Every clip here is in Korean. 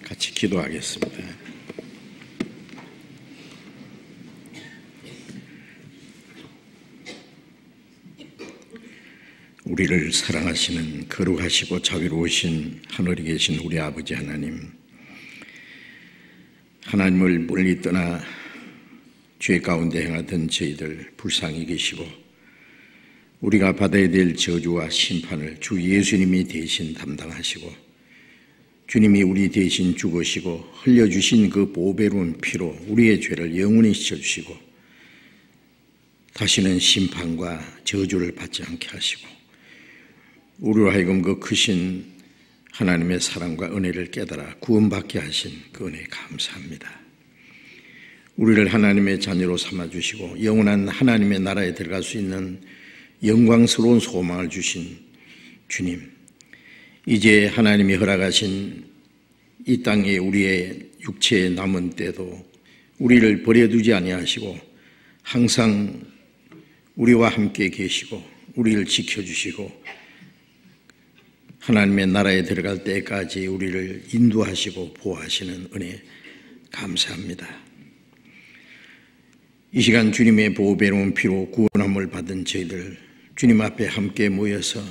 같이 기도하겠습니다. 우리를 사랑하시는 거룩하시고 자비로우신 하늘에 계신 우리 아버지 하나님, 하나님을 멀리 떠나 죄 가운데 행하던 저희들 불쌍히 계시고 우리가 받아야 될 저주와 심판을 주 예수님이 대신 담당하시고 주님이 우리 대신 죽으시고 흘려주신 그 보배로운 피로 우리의 죄를 영원히 씻어주시고 다시는 심판과 저주를 받지 않게 하시고 우리로 하여금 그 크신 하나님의 사랑과 은혜를 깨달아 구원받게 하신 그 은혜에 감사합니다. 우리를 하나님의 자녀로 삼아주시고 영원한 하나님의 나라에 들어갈 수 있는 영광스러운 소망을 주신 주님, 이제 하나님이 허락하신 이 땅에 우리의 육체에 남은 때도 우리를 버려두지 아니하시고 항상 우리와 함께 계시고 우리를 지켜주시고 하나님의 나라에 들어갈 때까지 우리를 인도하시고 보호하시는 은혜 감사합니다. 이 시간 주님의 보배로운 피로 구원함을 받은 저희들 주님 앞에 함께 모여서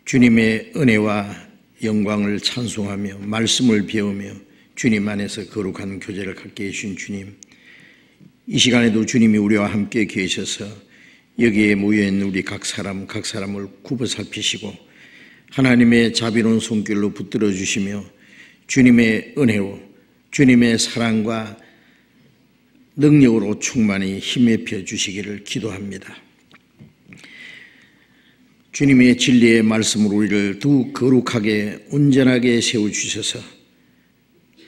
주님의 은혜와 영광을 찬송하며 말씀을 배우며 주님 안에서 거룩한 교제를 갖게 해주신 주님, 이 시간에도 주님이 우리와 함께 계셔서 여기에 모여있는 우리 각 사람을 굽어 살피시고 하나님의 자비로운 손길로 붙들어 주시며 주님의 은혜로 주님의 사랑과 능력으로 충만히 힘에 펴 주시기를 기도합니다. 주님의 진리의 말씀으로 우리를 더욱 거룩하게 온전하게 세워주셔서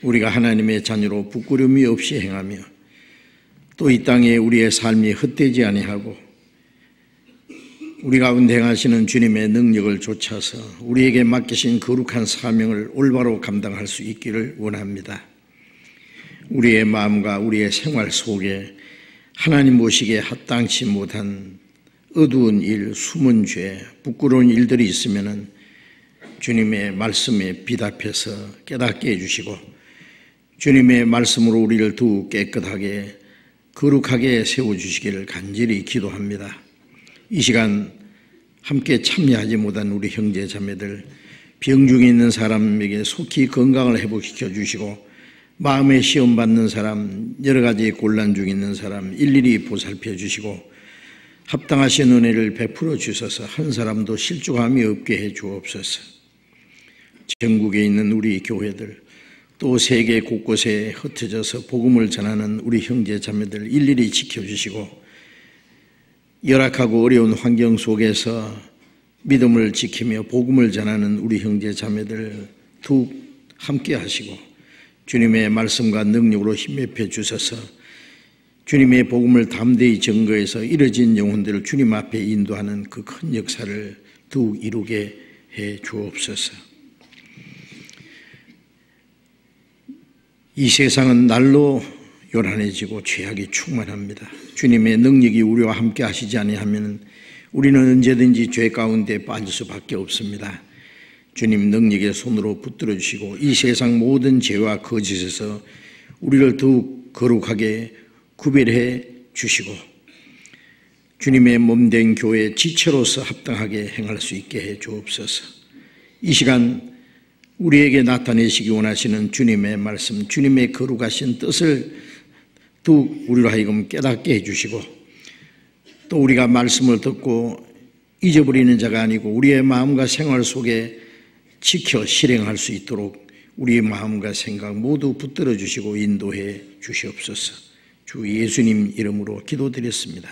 우리가 하나님의 자녀로 부끄러움이 없이 행하며 또 이 땅에 우리의 삶이 헛되지 아니하고 우리 가운데 행하시는 주님의 능력을 좇아서 우리에게 맡기신 거룩한 사명을 올바로 감당할 수 있기를 원합니다. 우리의 마음과 우리의 생활 속에 하나님 보시기에 합당치 못한 어두운 일, 숨은 죄, 부끄러운 일들이 있으면 주님의 말씀에 비답해서 깨닫게 해주시고 주님의 말씀으로 우리를 더욱 깨끗하게 거룩하게 세워주시기를 간절히 기도합니다. 이 시간 함께 참여하지 못한 우리 형제 자매들, 병 중에 있는 사람에게 속히 건강을 회복시켜 주시고 마음에 시험 받는 사람, 여러 가지 곤란 중에 있는 사람 일일이 보살펴 주시고 합당하신 은혜를 베풀어 주셔서 한 사람도 실족함이 없게 해 주옵소서. 전국에 있는 우리 교회들 또 세계 곳곳에 흩어져서 복음을 전하는 우리 형제 자매들 일일이 지켜주시고 열악하고 어려운 환경 속에서 믿음을 지키며 복음을 전하는 우리 형제 자매들 더욱 함께 하시고 주님의 말씀과 능력으로 힘입혀 주셔서 주님의 복음을 담대히 증거해서 이뤄진 영혼들을 주님 앞에 인도하는 그 큰 역사를 더욱 이루게 해 주옵소서. 이 세상은 날로 요란해지고 죄악이 충만합니다. 주님의 능력이 우리와 함께 하시지 아니하면 우리는 언제든지 죄 가운데 빠질 수밖에 없습니다. 주님 능력의 손으로 붙들어 주시고 이 세상 모든 죄와 거짓에서 우리를 더욱 거룩하게 구별해 주시고 주님의 몸된 교회 지체로서 합당하게 행할 수 있게 해 주옵소서. 이 시간 우리에게 나타내시기 원하시는 주님의 말씀, 주님의 거룩하신 뜻을 더욱 우리로 하여금 깨닫게 해주시고 또 우리가 말씀을 듣고 잊어버리는 자가 아니고 우리의 마음과 생활 속에 지켜 실행할 수 있도록 우리의 마음과 생각 모두 붙들어 주시고 인도해 주시옵소서. 주 예수님 이름으로 기도드렸습니다.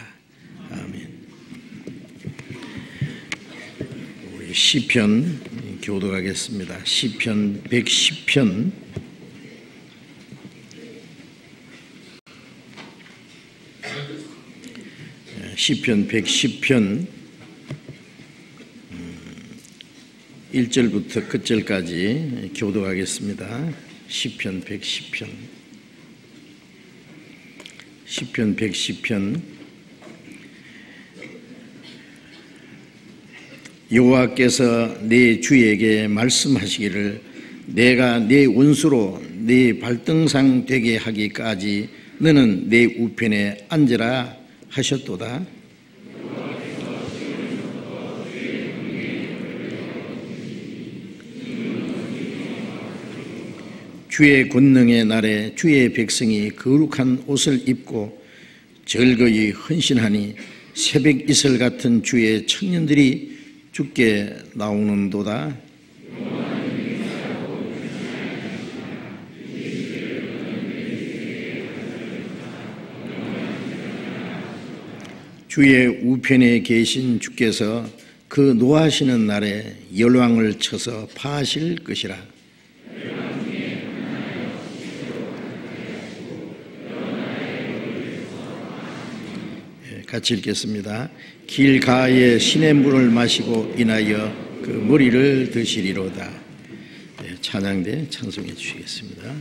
아멘. 우리 시편 교독하겠습니다. 시편 110편 시편 110편 1절부터 끝절까지 교독하겠습니다. 시편 110편 시편 110편 여호와께서 내 주에게 말씀하시기를 내가 네 원수로 네 발등상 되게 하기까지 너는 내 우편에 앉으라 하셨도다. 주의 권능의 날에 주의 백성이 거룩한 옷을 입고 즐거이 헌신하니 새벽 이슬 같은 주의 청년들이 주께 나오는도다. 주의 우편에 계신 주께서 그 노하시는 날에 열왕을 쳐서 파하실 것이라. 같이 읽겠습니다. 길가에 시냇물을 마시고 인하여 그 머리를 드시리로다. 찬양대 찬송해 주시겠습니다.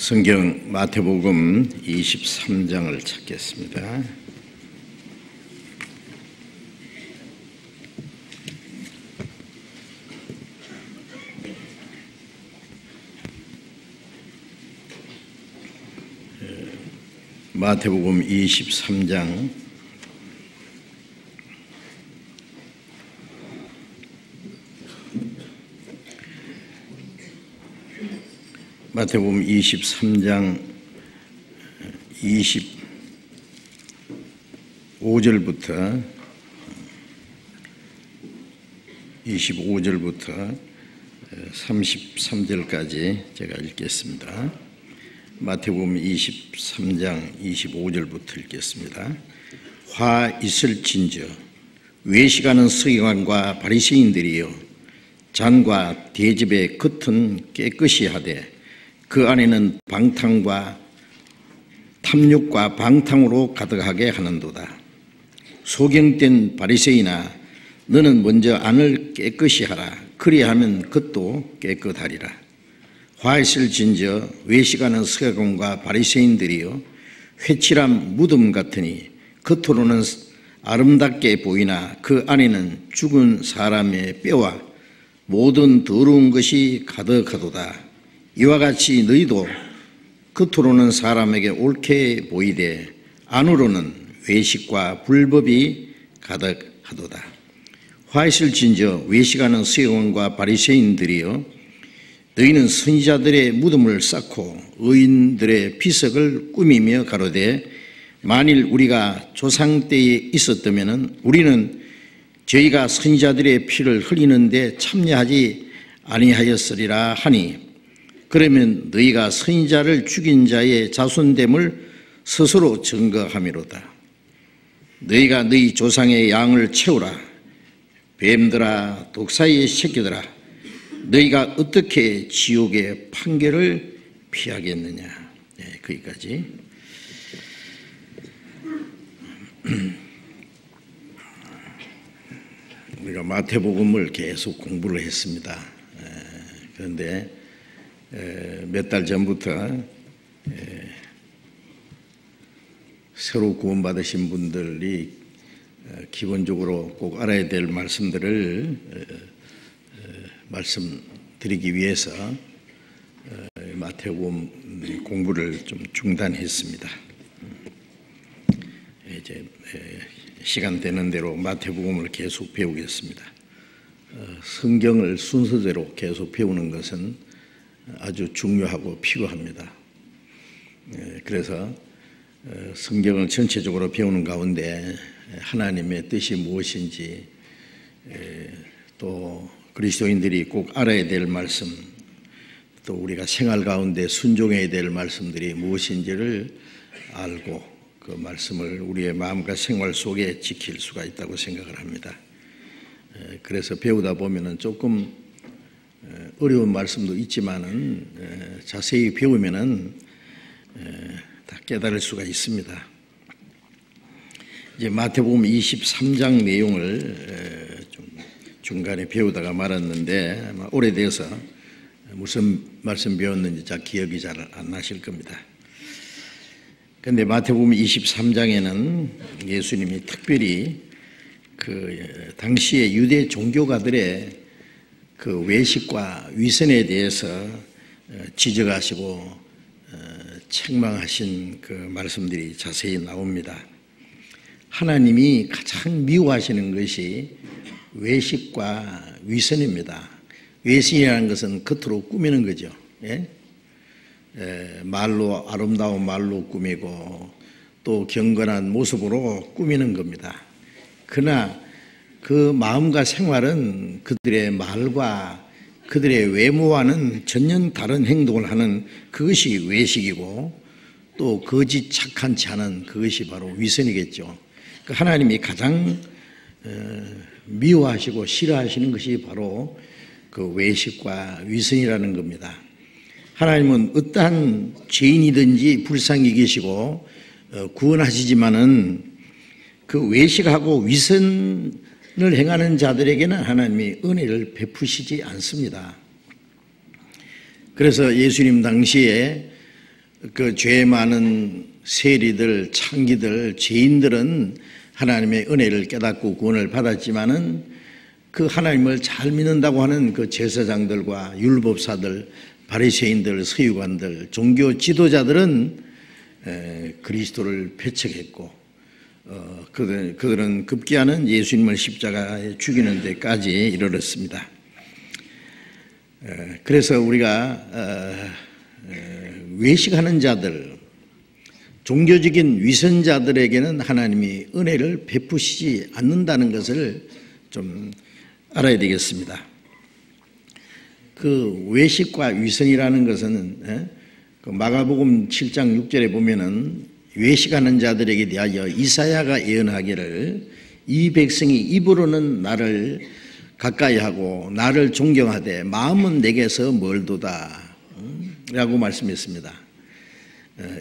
성경 마태복음 23장을 찾겠습니다. 마태복음 23장 마태복음 23장 25절부터 33절까지 제가 읽겠습니다. 마태복음 23장 25절부터 읽겠습니다. 화 있을진저 외식하는 서기관과 바리새인들이여, 잔과 대접의 겉은 깨끗이 하되 그 안에는 방탕과 탐욕과 방탕으로 가득하게 하는도다. 소경된 바리새인아, 너는 먼저 안을 깨끗이 하라. 그리하면 겉도 깨끗하리라. 화 있을진저 외식하는 서기관과 바리새인들이여, 회칠한 무덤 같으니 겉으로는 아름답게 보이나 그 안에는 죽은 사람의 뼈와 모든 더러운 것이 가득하도다. 이와 같이 너희도 겉으로는 사람에게 옳게 보이되 안으로는 외식과 불법이 가득하도다. 화 있을진저 외식하는 서기관과 바리새인들이여, 너희는 선지자들의 무덤을 쌓고 의인들의 비석을 꾸미며 가로되, 만일 우리가 조상 때에 있었다면 우리는 저희가 선지자들의 피를 흘리는데 참여하지 아니하였으리라 하니, 그러면 너희가 선지자를 죽인 자의 자손됨을 스스로 증거함이로다. 너희가 너희 조상의 양을 채우라. 뱀들아, 독사의 새끼들아, 너희가 어떻게 지옥의 판결을 피하겠느냐. 거기까지. 우리가 마태복음을 계속 공부를 했습니다. 그런데 몇 달 전부터 새로 구원받으신 분들이 기본적으로 꼭 알아야 될 말씀들을 말씀드리기 위해서 마태복음 공부를 좀 중단했습니다. 이제 시간 되는 대로 마태복음을 계속 배우겠습니다. 성경을 순서대로 계속 배우는 것은 아주 중요하고 필요합니다. 그래서 성경을 전체적으로 배우는 가운데 하나님의 뜻이 무엇인지, 또 그리스도인들이 꼭 알아야 될 말씀, 또 우리가 생활 가운데 순종해야 될 말씀들이 무엇인지를 알고 그 말씀을 우리의 마음과 생활 속에 지킬 수가 있다고 생각을 합니다. 그래서 배우다 보면은 조금 어려운 말씀도 있지만은 자세히 배우면은 다 깨달을 수가 있습니다. 이제 마태복음 23장 내용을 좀 중간에 배우다가 말았는데 아마 오래돼서 무슨 말씀 배웠는지 잘 기억이 잘 안 나실 겁니다. 그런데 마태복음 23장에는 예수님이 특별히 그 당시의 유대 종교가들의 그 외식과 위선에 대해서 지적하시고 책망하신 그 말씀들이 자세히 나옵니다. 하나님이 가장 미워하시는 것이 외식과 위선입니다. 외식이라는 것은 겉으로 꾸미는 거죠. 말로, 아름다운 말로 꾸미고 또 경건한 모습으로 꾸미는 겁니다. 그러나 그 마음과 생활은 그들의 말과 그들의 외모와는 전혀 다른 행동을 하는 그것이 외식이고, 또 거짓 착한치 않은 그것이 바로 위선이겠죠. 하나님이 가장 미워하시고 싫어하시는 것이 바로 그 외식과 위선이라는 겁니다. 하나님은 어떠한 죄인이든지 불쌍히 계시고 구원하시지만은 그 외식하고 위선을 행하는 자들에게는 하나님이 은혜를 베푸시지 않습니다. 그래서 예수님 당시에 그 죄 많은 세리들, 창기들, 죄인들은 하나님의 은혜를 깨닫고 구원을 받았지만은 그 하나님을 잘 믿는다고 하는 그 제사장들과 율법사들, 바리새인들, 서기관들, 종교 지도자들은 그리스도를 배척했고, 그들은 급기야는 예수님을 십자가에 죽이는 데까지 이르렀습니다. 그래서 우리가 외식하는 자들, 종교적인 위선자들에게는 하나님이 은혜를 베푸시지 않는다는 것을 좀 알아야 되겠습니다. 그 외식과 위선이라는 것은 그 마가복음 7장 6절에 보면은 외식하는 자들에게 대하여 이사야가 예언하기를 이 백성이 입으로는 나를 가까이 하고 나를 존경하되 마음은 내게서 멀도다 라고 말씀했습니다.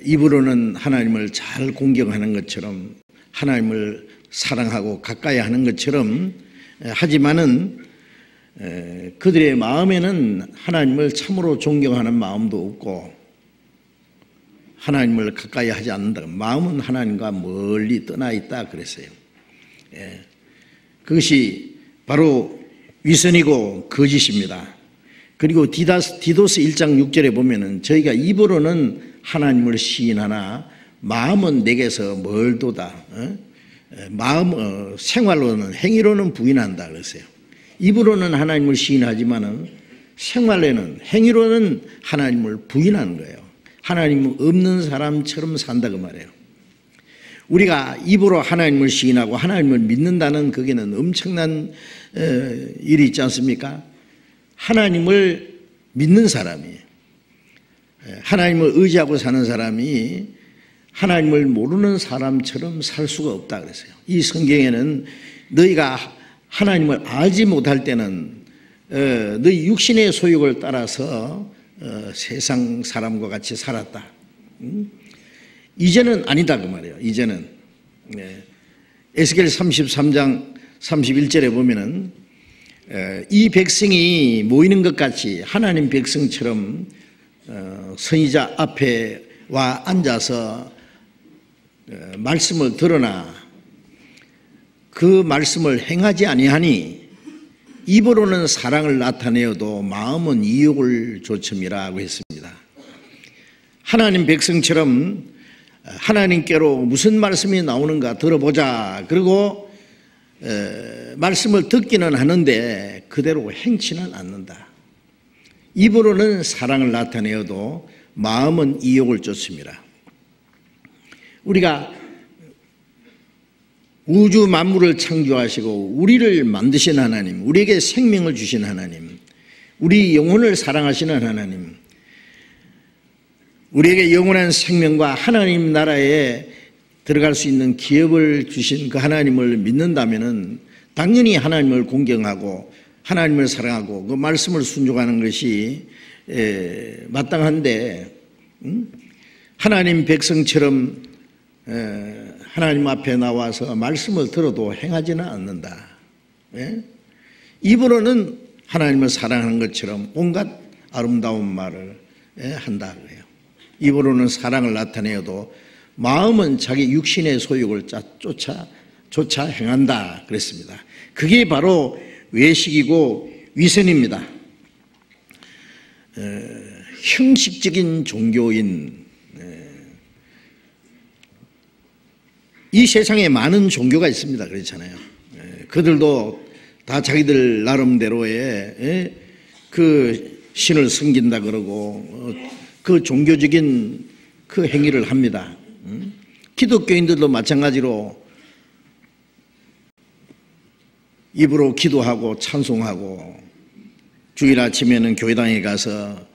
입으로는 하나님을 잘 공경하는 것처럼 하나님을 사랑하고 가까이 하는 것처럼 하지만은 그들의 마음에는 하나님을 참으로 존경하는 마음도 없고 하나님을 가까이 하지 않는다. 마음은 하나님과 멀리 떠나 있다 그랬어요. 그것이 바로 위선이고 거짓입니다. 그리고 디도스 1장 6절에 보면은 저희가 입으로는 하나님을 시인하나 마음은 내게서 멀도다. 마음 생활로는 행위로는 부인한다 그랬어요. 입으로는 하나님을 시인하지만은 생활에는 행위로는 하나님을 부인하는 거예요. 하나님 없는 사람처럼 산다 그 말이에요. 우리가 입으로 하나님을 시인하고 하나님을 믿는다는 거기는 엄청난 일이 있지 않습니까? 하나님을 믿는 사람이, 하나님을 의지하고 사는 사람이 하나님을 모르는 사람처럼 살 수가 없다 그랬어요. 이 성경에는 너희가 하나님을 알지 못할 때는 너희 육신의 소욕을 따라서 세상 사람과 같이 살았다. 이제는 아니다 그 말이에요. 이제는 에스겔 33장 31절에 보면은 이 백성이 모이는 것 같이 하나님 백성처럼 선지자 앞에 와 앉아서 말씀을 들으나 그 말씀을 행하지 아니하니 입으로는 사랑을 나타내어도 마음은 이욕을 조침이라고 했습니다. 하나님 백성처럼 하나님께로 무슨 말씀이 나오는가 들어보자. 그리고 말씀을 듣기는 하는데 그대로 행치는 않는다. 입으로는 사랑을 나타내어도 마음은 이욕을 쫓습니다. 우리가 우주 만물을 창조하시고 우리를 만드신 하나님, 우리에게 생명을 주신 하나님, 우리 영혼을 사랑하시는 하나님, 우리에게 영원한 생명과 하나님 나라에 들어갈 수 있는 기업을 주신 그 하나님을 믿는다면은 당연히 하나님을 공경하고 하나님을 사랑하고 그 말씀을 순종하는 것이 마땅한데 하나님 백성처럼 하나님 앞에 나와서 말씀을 들어도 행하지는 않는다. 입으로는 하나님을 사랑하는 것처럼 온갖 아름다운 말을 한다 그래요. 입으로는 사랑을 나타내어도 마음은 자기 육신의 소욕을 쫓아 행한다 그랬습니다. 그게 바로 외식이고 위선입니다. 형식적인 종교인, 이 세상에 많은 종교가 있습니다. 그렇잖아요. 그들도 다 자기들 나름대로의 그 신을 섬긴다 그러고 그 종교적인 그 행위를 합니다. 기독교인들도 마찬가지로 입으로 기도하고 찬송하고 주일 아침에는 교회당에 가서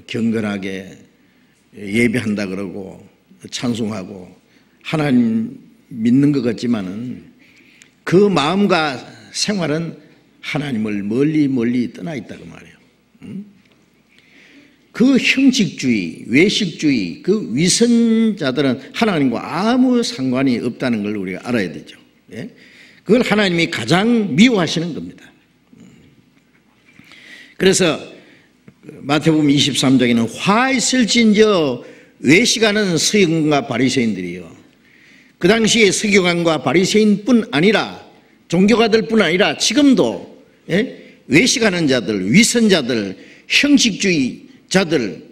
경건하게 예배한다 그러고 찬송하고 하나님 믿는 것 같지만은 그 마음과 생활은 하나님을 멀리 떠나 있다고 말해요. 그 형식주의, 외식주의, 그 위선자들은 하나님과 아무 상관이 없다는 걸 우리가 알아야 되죠. 그걸 하나님이 가장 미워하시는 겁니다. 그래서 마태복음 23장에는 화 있을진저 외식하는 서기관과 바리새인들이요. 그 당시에 서기관과 바리새인뿐 아니라 종교가들뿐 아니라 지금도 외식하는 자들, 위선자들, 형식주의자들에게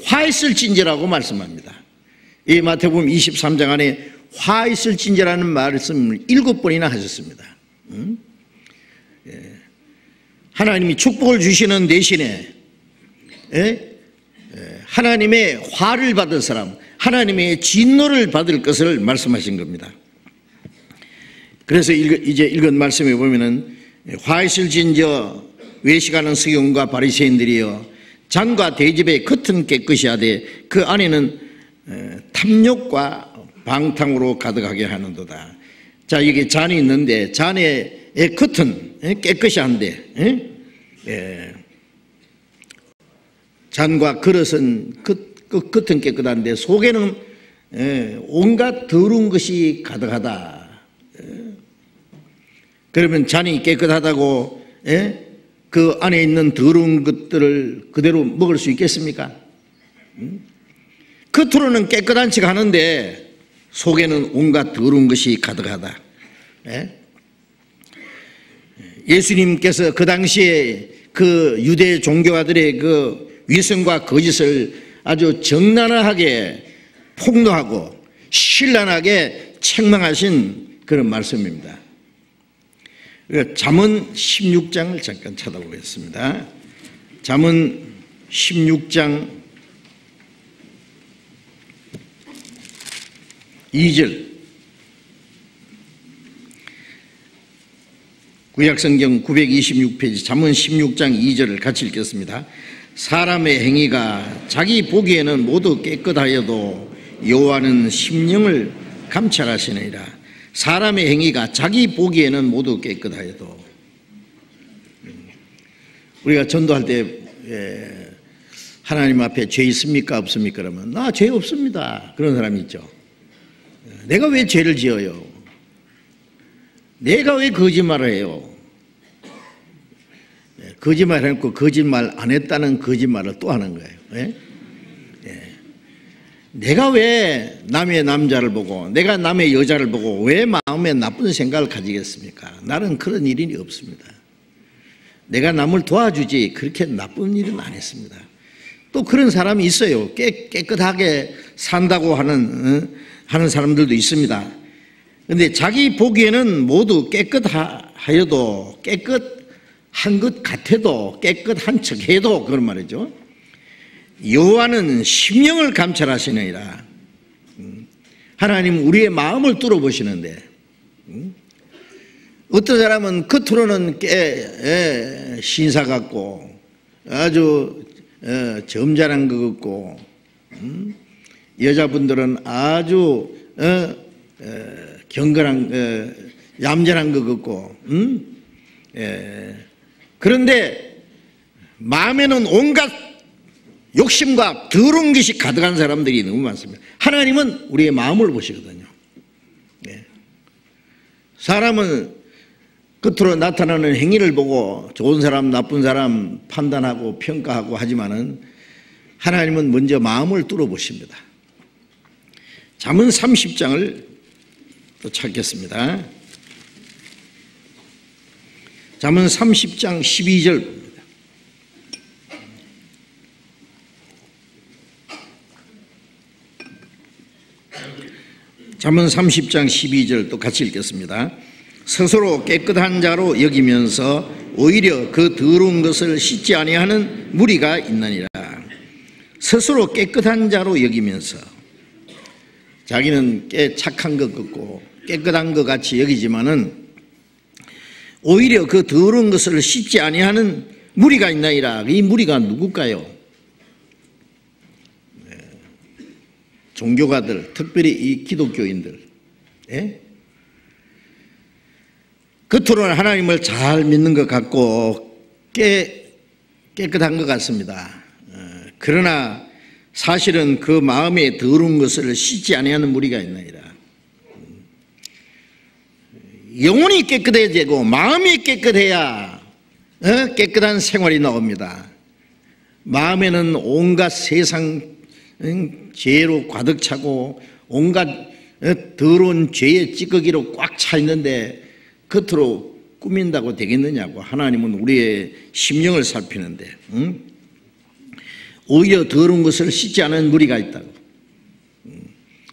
화 있을진저라고 말씀합니다. 이 마태복음 23장 안에 화 있을진저라는 말씀을 7번이나 하셨습니다. 하나님이 축복을 주시는 대신에 하나님의 화를 받을 사람, 하나님의 진노를 받을 것을 말씀하신 겁니다. 그래서 이제 읽은 말씀에 보면은 화이슬진저 외식하는 서기관과 바리새인들이여 잔과 대접에 겉은 깨끗이 하되 그 안에는 탐욕과 방탕으로 가득하게 하는도다. 자, 이게 잔이 있는데 잔의 겉은 깨끗이 한데 잔과 그릇은 겉은 깨끗한데 속에는 온갖 더러운 것이 가득하다. 그러면 잔이 깨끗하다고 그 안에 있는 더러운 것들을 그대로 먹을 수 있겠습니까? 겉으로는 깨끗한 척 하는데 속에는 온갖 더러운 것이 가득하다. 예수님께서 그 당시에 그 유대 종교가들의 그 위선과 거짓을 아주 적나라하게 폭로하고 신랄하게 책망하신 그런 말씀입니다. 잠언 16장을 잠깐 찾아보겠습니다. 잠언 16장 2절, 구약성경 926페이지 잠언 16장 2절을 같이 읽겠습니다. 사람의 행위가 자기 보기에는 모두 깨끗하여도 여호와는 심령을 감찰하시느니라. 사람의 행위가 자기 보기에는 모두 깨끗하여도. 우리가 전도할 때 하나님 앞에 죄 있습니까 없습니까 그러면 나 죄 없습니다 그런 사람이 있죠. 내가 왜 죄를 지어요? 내가 왜 거짓말을 해요? 거짓말 해놓고 거짓말 안 했다는 거짓말을 또 하는 거예요. 내가 왜 남의 남자를 보고 내가 남의 여자를 보고 왜 마음에 나쁜 생각을 가지겠습니까? 나는 그런 일이 없습니다. 내가 남을 도와주지 그렇게 나쁜 일은 안 했습니다. 또 그런 사람이 있어요. 깨끗하게 산다고 하는 사람들도 있습니다. 그런데 자기 보기에는 모두 깨끗하여도 깨끗한 것 같아도 깨끗한 척해도 그런 말이죠. 여호와는 심령을 감찰하시느니라. 하나님은 우리의 마음을 뚫어보시는데 어떤 사람은 겉으로는 신사 같고 아주 점잖은 것 같고 여자분들은 아주 경건한 얌전한 것 같고 그런데 마음에는 온갖 욕심과 더러운 것이 가득한 사람들이 너무 많습니다. 하나님은 우리의 마음을 보시거든요. 사람은 겉으로 나타나는 행위를 보고 좋은 사람 나쁜 사람 판단하고 평가하고 하지만은 하나님은 먼저 마음을 뚫어보십니다. 잠언 30장을 또 찾겠습니다. 잠언 30장 12절. 잠언 30장 12절 또 같이 읽겠습니다. 스스로 깨끗한 자로 여기면서 오히려 그 더러운 것을 씻지 아니하는 무리가 있느니라. 스스로 깨끗한 자로 여기면서 자기는 꽤 착한 것 같고 깨끗한 것 같이 여기지만은 오히려 그 더러운 것을 씻지 아니하는 무리가 있나이다. 이 무리가 누굴까요? 종교가들, 특별히 이 기독교인들. 겉으로는 하나님을 잘 믿는 것 같고 깨끗한 것 같습니다. 그러나 사실은 그 마음에 더러운 것을 씻지 아니하는 무리가 있나이다. 영혼이 깨끗해야 되고 마음이 깨끗해야 깨끗한 생활이 나옵니다. 마음에는 온갖 세상 죄로 가득 차고 온갖 더러운 죄의 찌꺼기로 꽉 차 있는데 겉으로 꾸민다고 되겠느냐고. 하나님은 우리의 심령을 살피는데 오히려 더러운 것을 씻지 않은 무리가 있다고.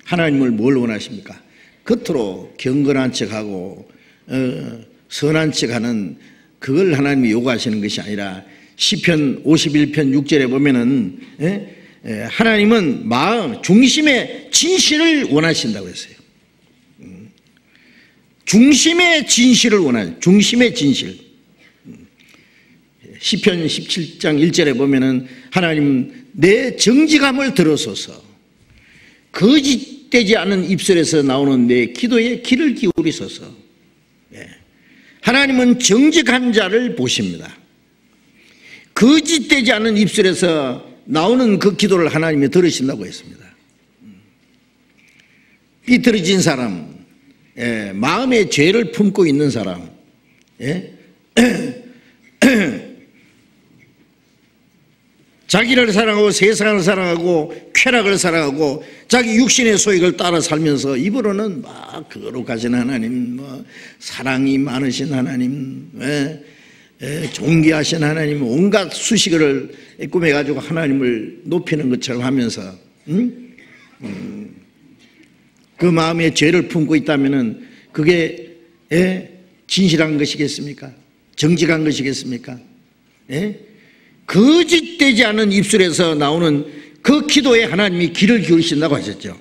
하나님을 뭘 원하십니까? 겉으로 경건한 척하고 선한 척하는 그걸 하나님이 요구하시는 것이 아니라 시편 51편 6절에 보면은 하나님은 마음 중심의 진실을 원하신다고 했어요. 중심의 진실을 원하는 중심의 진실. 시편 17장 1절에 보면은 하나님 내 정직함을 들어소서 거짓되지 않은 입술에서 나오는 내 기도에 귀를 기울이소서. 하나님은 정직한 자를 보십니다. 거짓되지 않은 입술에서 나오는 그 기도를 하나님이 들으신다고 했습니다. 삐뚤어진 사람, 마음에 죄를 품고 있는 사람, 자기를 사랑하고 세상을 사랑하고 쾌락을 사랑하고 자기 육신의 소욕을 따라 살면서 입으로는 막 거룩하신 하나님, 사랑이 많으신 하나님, 존귀하신 하나님, 온갖 수식어를 꾸며가지고 하나님을 높이는 것처럼 하면서 그 마음에 죄를 품고 있다면 그게 진실한 것이겠습니까? 정직한 것이겠습니까? 거짓되지 않은 입술에서 나오는 그 기도에 하나님이 귀를 기울이신다고 하셨죠.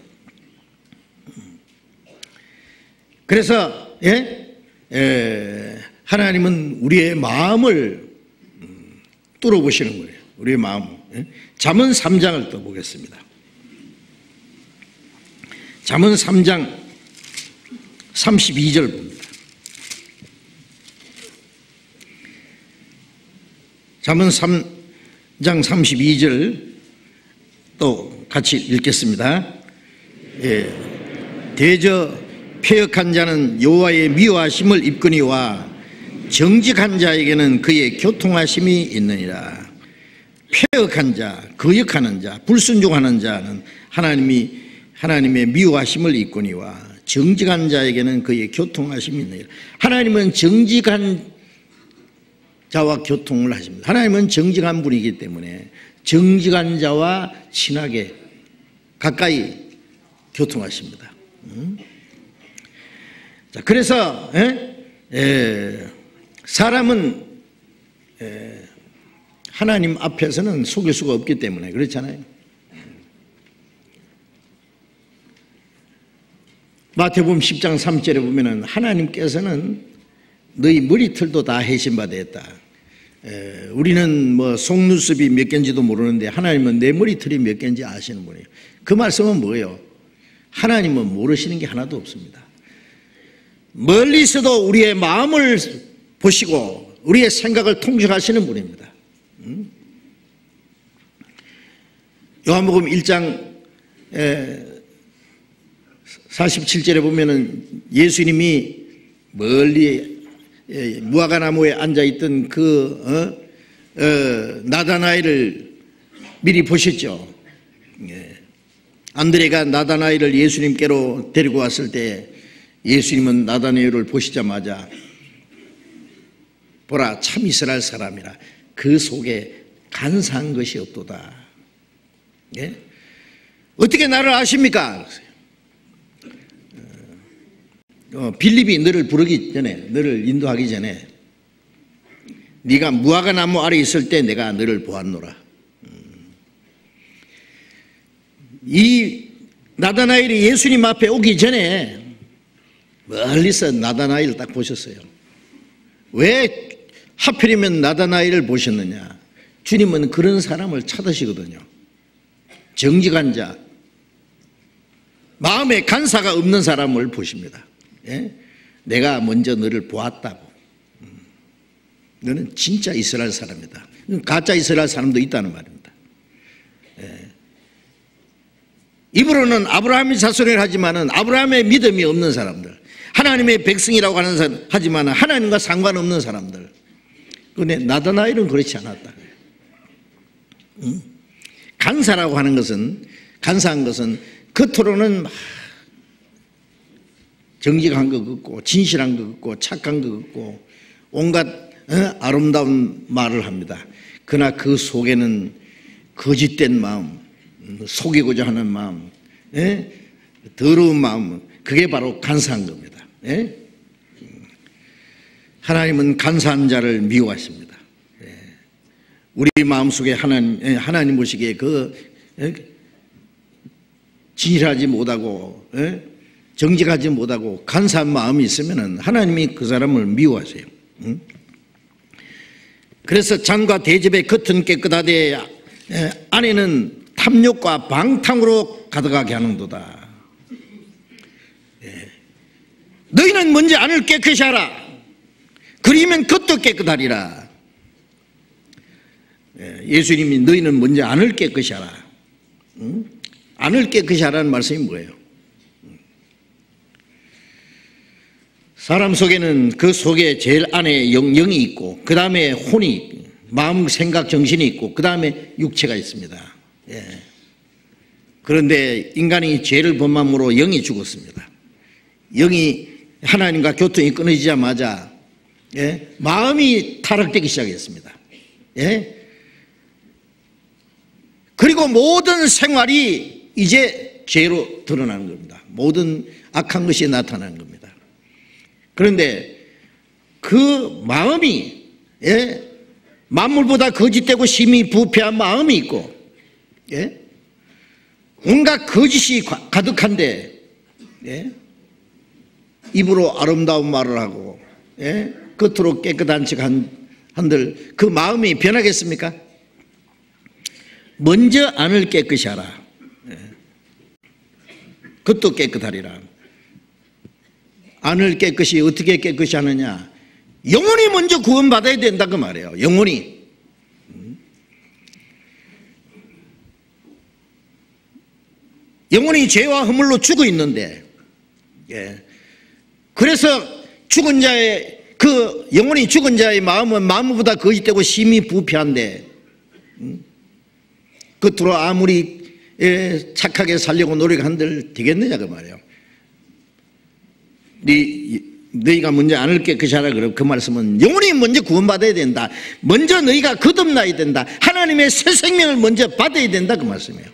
그래서 하나님은 우리의 마음을 뚫어보시는 거예요. 우리의 마음. 잠언 3장을 또 보겠습니다. 잠언 3장 32절 봅니다. 잠언 3장 32절 또 같이 읽겠습니다. 대저 패역한 자는 여호와의 미워하심을 입거니와 정직한 자에게는 그의 교통하심이 있느니라. 패역한 자, 거역하는 자, 불순종하는 자는 하나님의 미워하심을 입거니와 정직한 자에게는 그의 교통하심이 있느니라. 하나님은 정직한 자와 교통을 하십니다. 하나님은 정직한 분이기 때문에 정직한 자와 친하게 가까이 교통하십니다. 자, 그래서 사람은 하나님 앞에서는 속일 수가 없기 때문에 그렇잖아요. 마태복음 10장 3절에 보면은 하나님께서는 너희 머리털도 다 해신받았다. 우리는 뭐 속눈썹이 몇 개인지도 모르는데 하나님은 내 머리털이 몇 개인지 아시는 분이에요. 그 말씀은 뭐예요? 하나님은 모르시는 게 하나도 없습니다. 멀리서도 우리의 마음을 보시고 우리의 생각을 통솔하시는 분입니다. 요한복음 1장 47절에 보면은 예수님이 멀리 무화과나무에 앉아있던 나다나엘을 미리 보셨죠. 안드레가 나다나엘을 예수님께로 데리고 왔을 때 예수님은 나다나엘을 보시자마자 보라 참 이스라엘 사람이라 그 속에 간사한 것이 없도다. 어떻게 나를 아십니까? 빌립이 너를 부르기 전에, 너를 인도하기 전에 네가 무화과나무 아래 있을 때 내가 너를 보았노라. 이 나다나엘이 예수님 앞에 오기 전에 멀리서 나다나엘을 딱 보셨어요. 왜 하필이면 나다나엘을 보셨느냐? 주님은 그런 사람을 찾으시거든요. 정직한 자, 마음에 간사가 없는 사람을 보십니다. 내가 먼저 너를 보았다고. 너는 진짜 이스라엘 사람이다. 가짜 이스라엘 사람도 있다는 말입니다. 입으로는 아브라함의 자손이라 하지만은 아브라함의 믿음이 없는 사람들, 하나님의 백성이라고 하는 사람 하지만 하나님과 상관없는 사람들. 그런데 나다나엘은 그렇지 않았다. 간사라고 하는 것은, 간사한 것은 겉으로는 정직한 것 같고 진실한 것 같고 착한 것 같고 온갖 아름다운 말을 합니다. 그러나 그 속에는 거짓된 마음, 속이고자 하는 마음, 더러운 마음, 그게 바로 간사한 겁니다. 하나님은 간사한 자를 미워하십니다. 우리 마음속에 하나님 보시기에 진실하지 못하고 정직하지 못하고 간사한 마음이 있으면 하나님이 그 사람을 미워하세요. 그래서 잔과 대접의 겉은 깨끗하되 안에는 탐욕과 방탕으로 가득하게 하는도다. 너희는 먼저 안을 깨끗이 하라. 그리면 겉도 깨끗하리라. 예수님이 너희는 먼저 안을 깨끗이 하라. 안을 깨끗이 하라는 말씀이 뭐예요? 사람 속에는 그 속에 제일 안에 영이 있고 그 다음에 혼이 마음, 생각, 정신이 있고 그 다음에 육체가 있습니다. 그런데 인간이 죄를 범함으로 영이 죽었습니다. 영이 하나님과 교통이 끊어지자마자 마음이 타락되기 시작했습니다. 그리고 모든 생활이 이제 죄로 드러나는 겁니다. 모든 악한 것이 나타나는 겁니다. 그런데 그 마음이 만물보다 거짓되고 심히 부패한 마음이 있고 온갖 거짓이 가득한데 입으로 아름다운 말을 하고 겉으로 깨끗한 척 한들 그 마음이 변하겠습니까? 먼저 안을 깨끗이 하라. 겉도 깨끗하리라. 안을 깨끗이 어떻게 깨끗이 하느냐? 영혼이 먼저 구원받아야 된다 그 말이에요. 영혼이. 영혼이 죄와 허물로 죽어 있는데 그래서 죽은 자의 그 영혼이 죽은 자의 마음은 마음보다 거짓되고 심히 부패한데 겉으로 아무리 착하게 살려고 노력한들 되겠느냐 그 말이에요. 너희가 먼저 안을 깨끗이 하라 그러면 그 말씀은 영혼이 먼저 구원받아야 된다. 먼저 너희가 거듭나야 된다. 하나님의 새 생명을 먼저 받아야 된다 그 말씀이에요.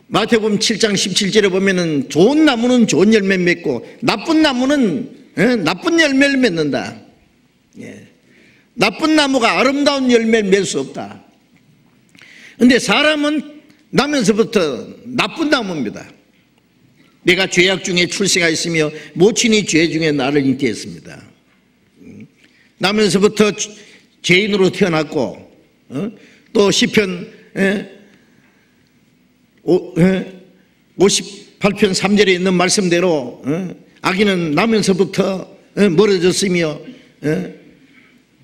마태복음 7장 17절에 보면은 좋은 나무는 좋은 열매 맺고 나쁜 나무는 나쁜 열매를 맺는다. 나쁜 나무가 아름다운 열매를 맺을 수 없다. 그런데 사람은 나면서부터 나쁜 나무입니다. 내가 죄악 중에 출생하였으며 모친이 죄 중에 나를 잉태했습니다. 나면서부터 죄인으로 태어났고 또 시편 58편 3절에 있는 말씀대로 악인은 나면서부터 멀어졌으며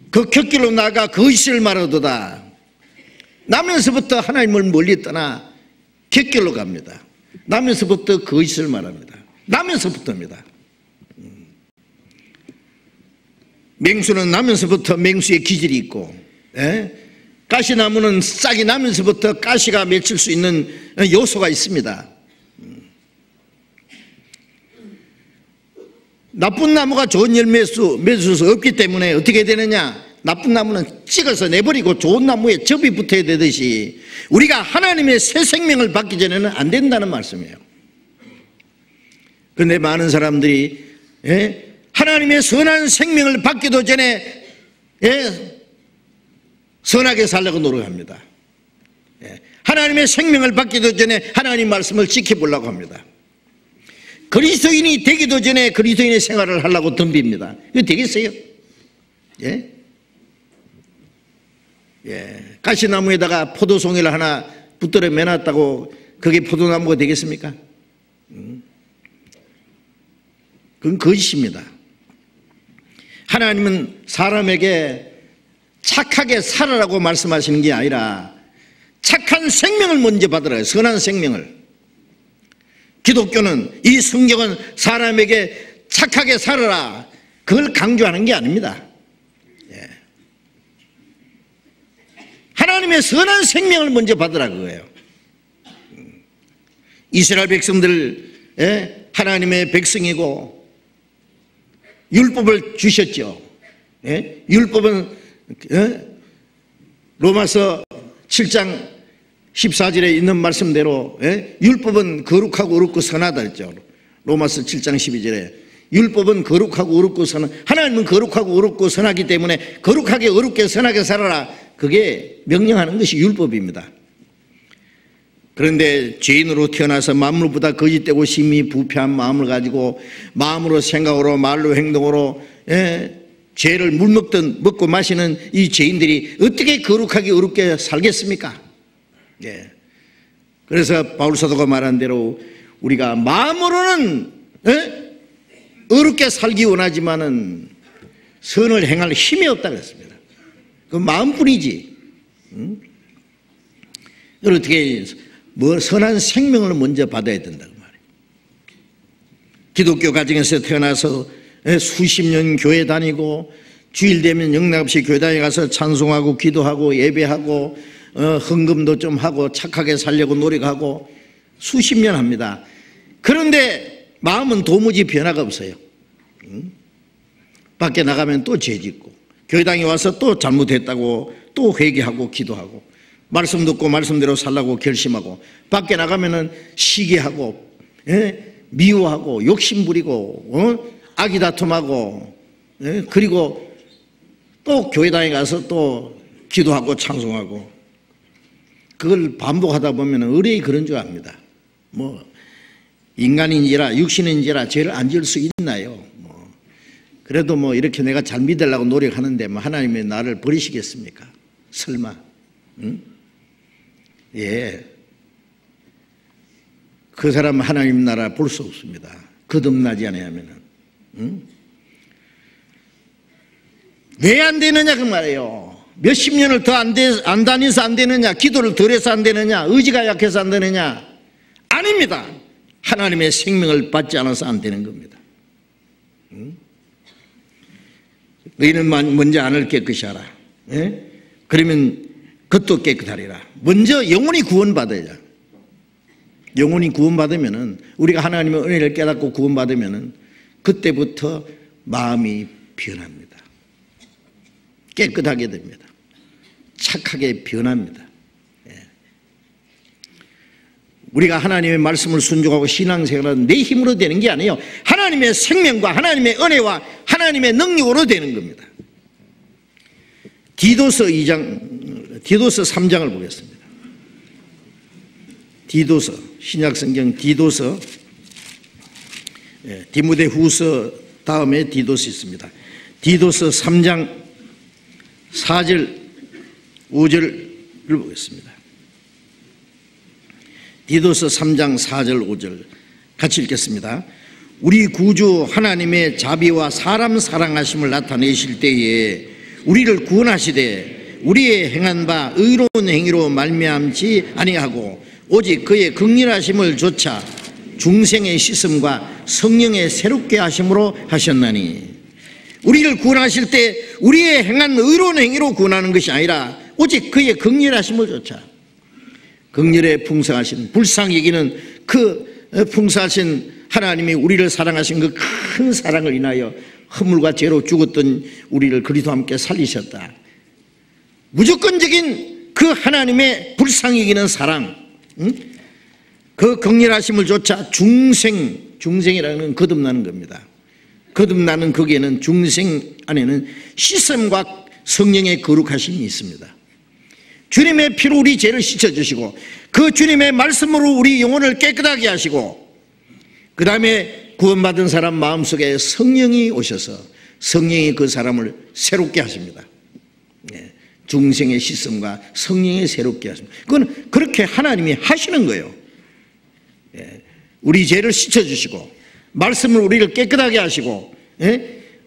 그 곁길로 나가 거짓을 말하도다. 나면서부터 하나님을 멀리 떠나 곁길로 갑니다. 나면서부터 거짓을 말합니다. 나면서부터입니다. 맹수는 나면서부터 맹수의 기질이 있고 가시나무는 싹이 나면서부터 가시가 맺힐 수 있는 요소가 있습니다. 나쁜 나무가 좋은 열매 맺을 수 없기 때문에 어떻게 되느냐? 나쁜 나무는 찍어서 내버리고 좋은 나무에 접이 붙어야 되듯이 우리가 하나님의 새 생명을 받기 전에는 안 된다는 말씀이에요. 그런데 많은 사람들이 하나님의 선한 생명을 받기도 전에 선하게 살려고 노력합니다. 하나님의 생명을 받기도 전에 하나님 말씀을 지켜보려고 합니다. 그리스도인이 되기도 전에 그리스도인의 생활을 하려고 덤빕니다. 이거 되겠어요? 가시나무에다가 포도송이를 하나 붙들어 매놨다고 그게 포도나무가 되겠습니까? 그건 거짓입니다. 하나님은 사람에게 착하게 살아라고 말씀하시는 게 아니라 착한 생명을 먼저 받으라. 선한 생명을. 기독교는 이 성경은 사람에게 착하게 살아라 그걸 강조하는 게 아닙니다. 하나님의 선한 생명을 먼저 받으라 그거예요. 이스라엘 백성들 하나님의 백성이고 율법을 주셨죠. 율법은 로마서 7장 14절에 있는 말씀대로 율법은 거룩하고 어렵고 선하다 했죠. 로마서 7장 12절에 율법은 거룩하고 어렵고 선하, 하나님은 거룩하고 어렵고 선하기 때문에 거룩하게 어렵게 선하게 살아라, 그게 명령하는 것이 율법입니다. 그런데 죄인으로 태어나서 만물보다 거짓되고 심히 부패한 마음을 가지고 마음으로 생각으로 말로 행동으로 죄를 물 먹든 먹고 마시는 이 죄인들이 어떻게 거룩하게 어렵게 살겠습니까? 그래서 바울 사도가 말한 대로 우리가 마음으로는 어렵게 살기 원하지만은 선을 행할 힘이 없다 그랬습니다. 그 마음뿐이지. 이걸 어떻게 선한 생명을 먼저 받아야 된다고 말이에요. 기독교 가정에서 태어나서 수십 년 교회 다니고 주일 되면 영락없이 교회당에 가서 찬송하고 기도하고 예배하고 헌금도 좀 하고 착하게 살려고 노력하고 수십 년 합니다. 그런데 마음은 도무지 변화가 없어요. 밖에 나가면 또 죄짓고 교회당에 와서 또 잘못했다고 또 회개하고 기도하고 말씀 듣고 말씀대로 살라고 결심하고 밖에 나가면은 시기하고 미워하고 욕심부리고 악의다툼하고 그리고 또 교회당에 가서 또 기도하고 찬송하고 그걸 반복하다 보면 의뢰이 그런 줄 압니다. 뭐 인간인지라 육신인지라 죄를 안 지을 수 있나요? 그래도 뭐 이렇게 내가 잘 믿으려고 노력하는데 뭐 하나님이 나를 버리시겠습니까? 설마? 응? 예. 그 사람 하나님 나라 볼 수 없습니다. 거듭나지 않으면은. 응? 왜 안 되느냐 그 말이에요. 몇십 년을 더 안 다녀서 안 되느냐, 기도를 덜 해서 안 되느냐, 의지가 약해서 안 되느냐? 아닙니다. 하나님의 생명을 받지 않아서 안 되는 겁니다. 응? 너희는 먼저 안을 깨끗이 하라. 예? 그러면 겉도 깨끗하리라. 먼저 영혼이 구원받아야. 영혼이 구원받으면은 우리가 하나님의 은혜를 깨닫고 구원받으면은 그때부터 마음이 변합니다. 깨끗하게 됩니다. 착하게 변합니다. 예. 우리가 하나님의 말씀을 순종하고 신앙생활은 내 힘으로 되는 게 아니에요. 하나님의 생명과 하나님의 은혜와 하나님의 능력으로 되는 겁니다. 디도서 3장을 보겠습니다. 디도서, 신약성경 디도서, 디모데후서 다음에 디도서 있습니다. 디도서 3장 4절 5절을 보겠습니다. 디도서 3장 4절 5절 같이 읽겠습니다. 우리 구주 하나님의 자비와 사람 사랑하심을 나타내실 때에 우리를 구원하시되 우리의 행한 바 의로운 행위로 말미암지 아니하고 오직 그의 긍휼하심을 조차 중생의 씻음과 성령의 새롭게 하심으로 하셨나니, 우리를 구원하실 때 우리의 행한 의로운 행위로 구원하는 것이 아니라 오직 그의 긍휼하심을 조차, 긍휼에 풍성하신, 불쌍히 여기는 그 풍성하신 하나님이 우리를 사랑하신 그 큰 사랑을 인하여 허물과 죄로 죽었던 우리를 그리스도와 함께 살리셨다. 무조건적인 그 하나님의 불쌍히 여기는 사랑, 그 긍휼하심을 조차 중생이라는 건 거듭나는 겁니다. 거듭나는 거기에는 중생 안에는 씻음과 성령의 거룩하심이 있습니다. 주님의 피로 우리 죄를 씻어주시고 그 주님의 말씀으로 우리 영혼을 깨끗하게 하시고 그 다음에 구원받은 사람 마음속에 성령이 오셔서 성령이 그 사람을 새롭게 하십니다. 중생의 씻음과 성령의 새롭게 하십니다. 그건 그렇게 하나님이 하시는 거예요. 우리 죄를 씻어주시고 말씀으로 우리를 깨끗하게 하시고